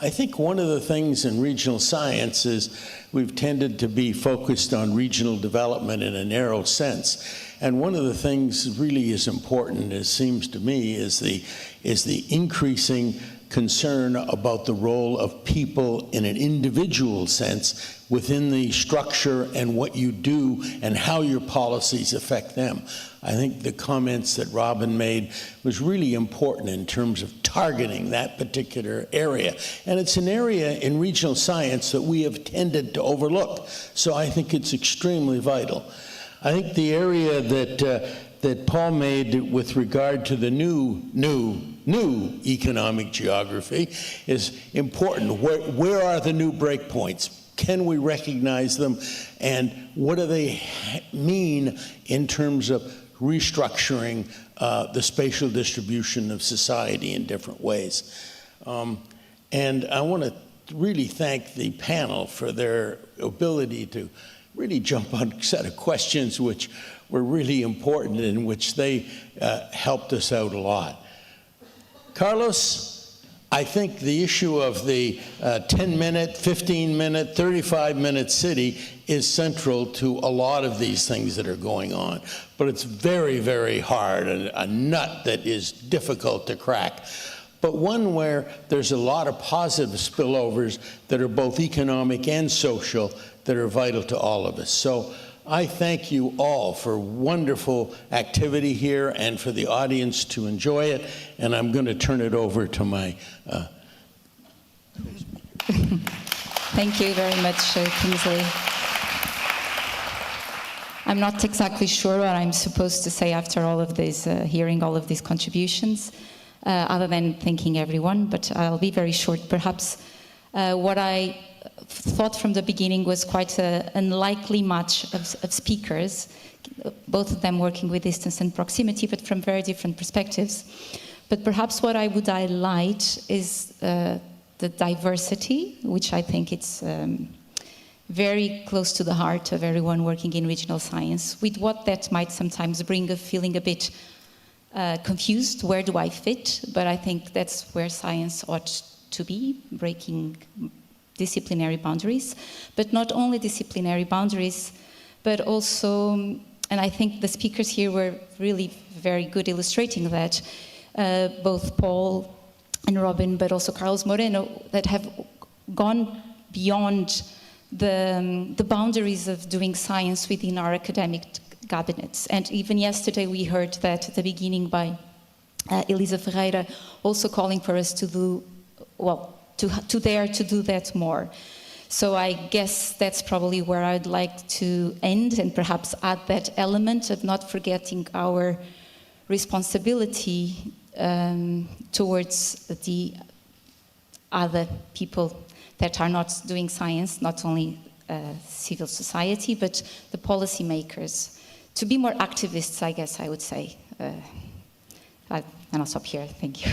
I think one of the things in regional science is we've tended to be focused on regional development in a narrow sense. And one of the things really is important, it seems to me, is the increasing concern about the role of people in an individual sense within the structure and what you do and how your policies affect them. I think the comments that Robin made was really important in terms of targeting that particular area. And it's an area in regional science that we have tended to overlook. So I think it's extremely vital. I think the area that Paul made with regard to the new economic geography is important. Where are the new breakpoints? Can we recognize them? And what do they mean in terms of restructuring the spatial distribution of society in different ways? And I want to really thank the panel for their ability to really jump on a set of questions which were really important and in which they helped us out a lot. Carlos, I think the issue of the 10-minute, 15-minute, 35-minute city is central to a lot of these things that are going on. But it's very, very hard and a nut that is difficult to crack. But one where there's a lot of positive spillovers that are both economic and social that are vital to all of us. So I thank you all for wonderful activity here and for the audience to enjoy it. And I'm going to turn it over to my... Thank you very much, Kingsley. I'm not exactly sure what I'm supposed to say after all of this, hearing all of these contributions, other than thanking everyone, but I'll be very short. Perhaps what I thought from the beginning was quite an unlikely match of speakers, both of them working with distance and proximity, but from very different perspectives. But perhaps what I would highlight is the diversity, which I think it's very close to the heart of everyone working in regional science, with what that might sometimes bring of feeling a bit confused, where do I fit? But I think that's where science ought to be, breaking disciplinary boundaries, but not only disciplinary boundaries, but also, and I think the speakers here were really very good illustrating that, both Paul and Robin, but also Carlos Moreno, that have gone beyond the boundaries of doing science within our academic cabinets. And even yesterday we heard that at the beginning by Elisa Ferreira, also calling for us to do, well, to dare to do that more. So I guess that's probably where I'd like to end, and perhaps add that element of not forgetting our responsibility towards the other people that are not doing science, not only civil society, but the policymakers. To be more activists, I guess I would say. And I'll stop here. Thank you.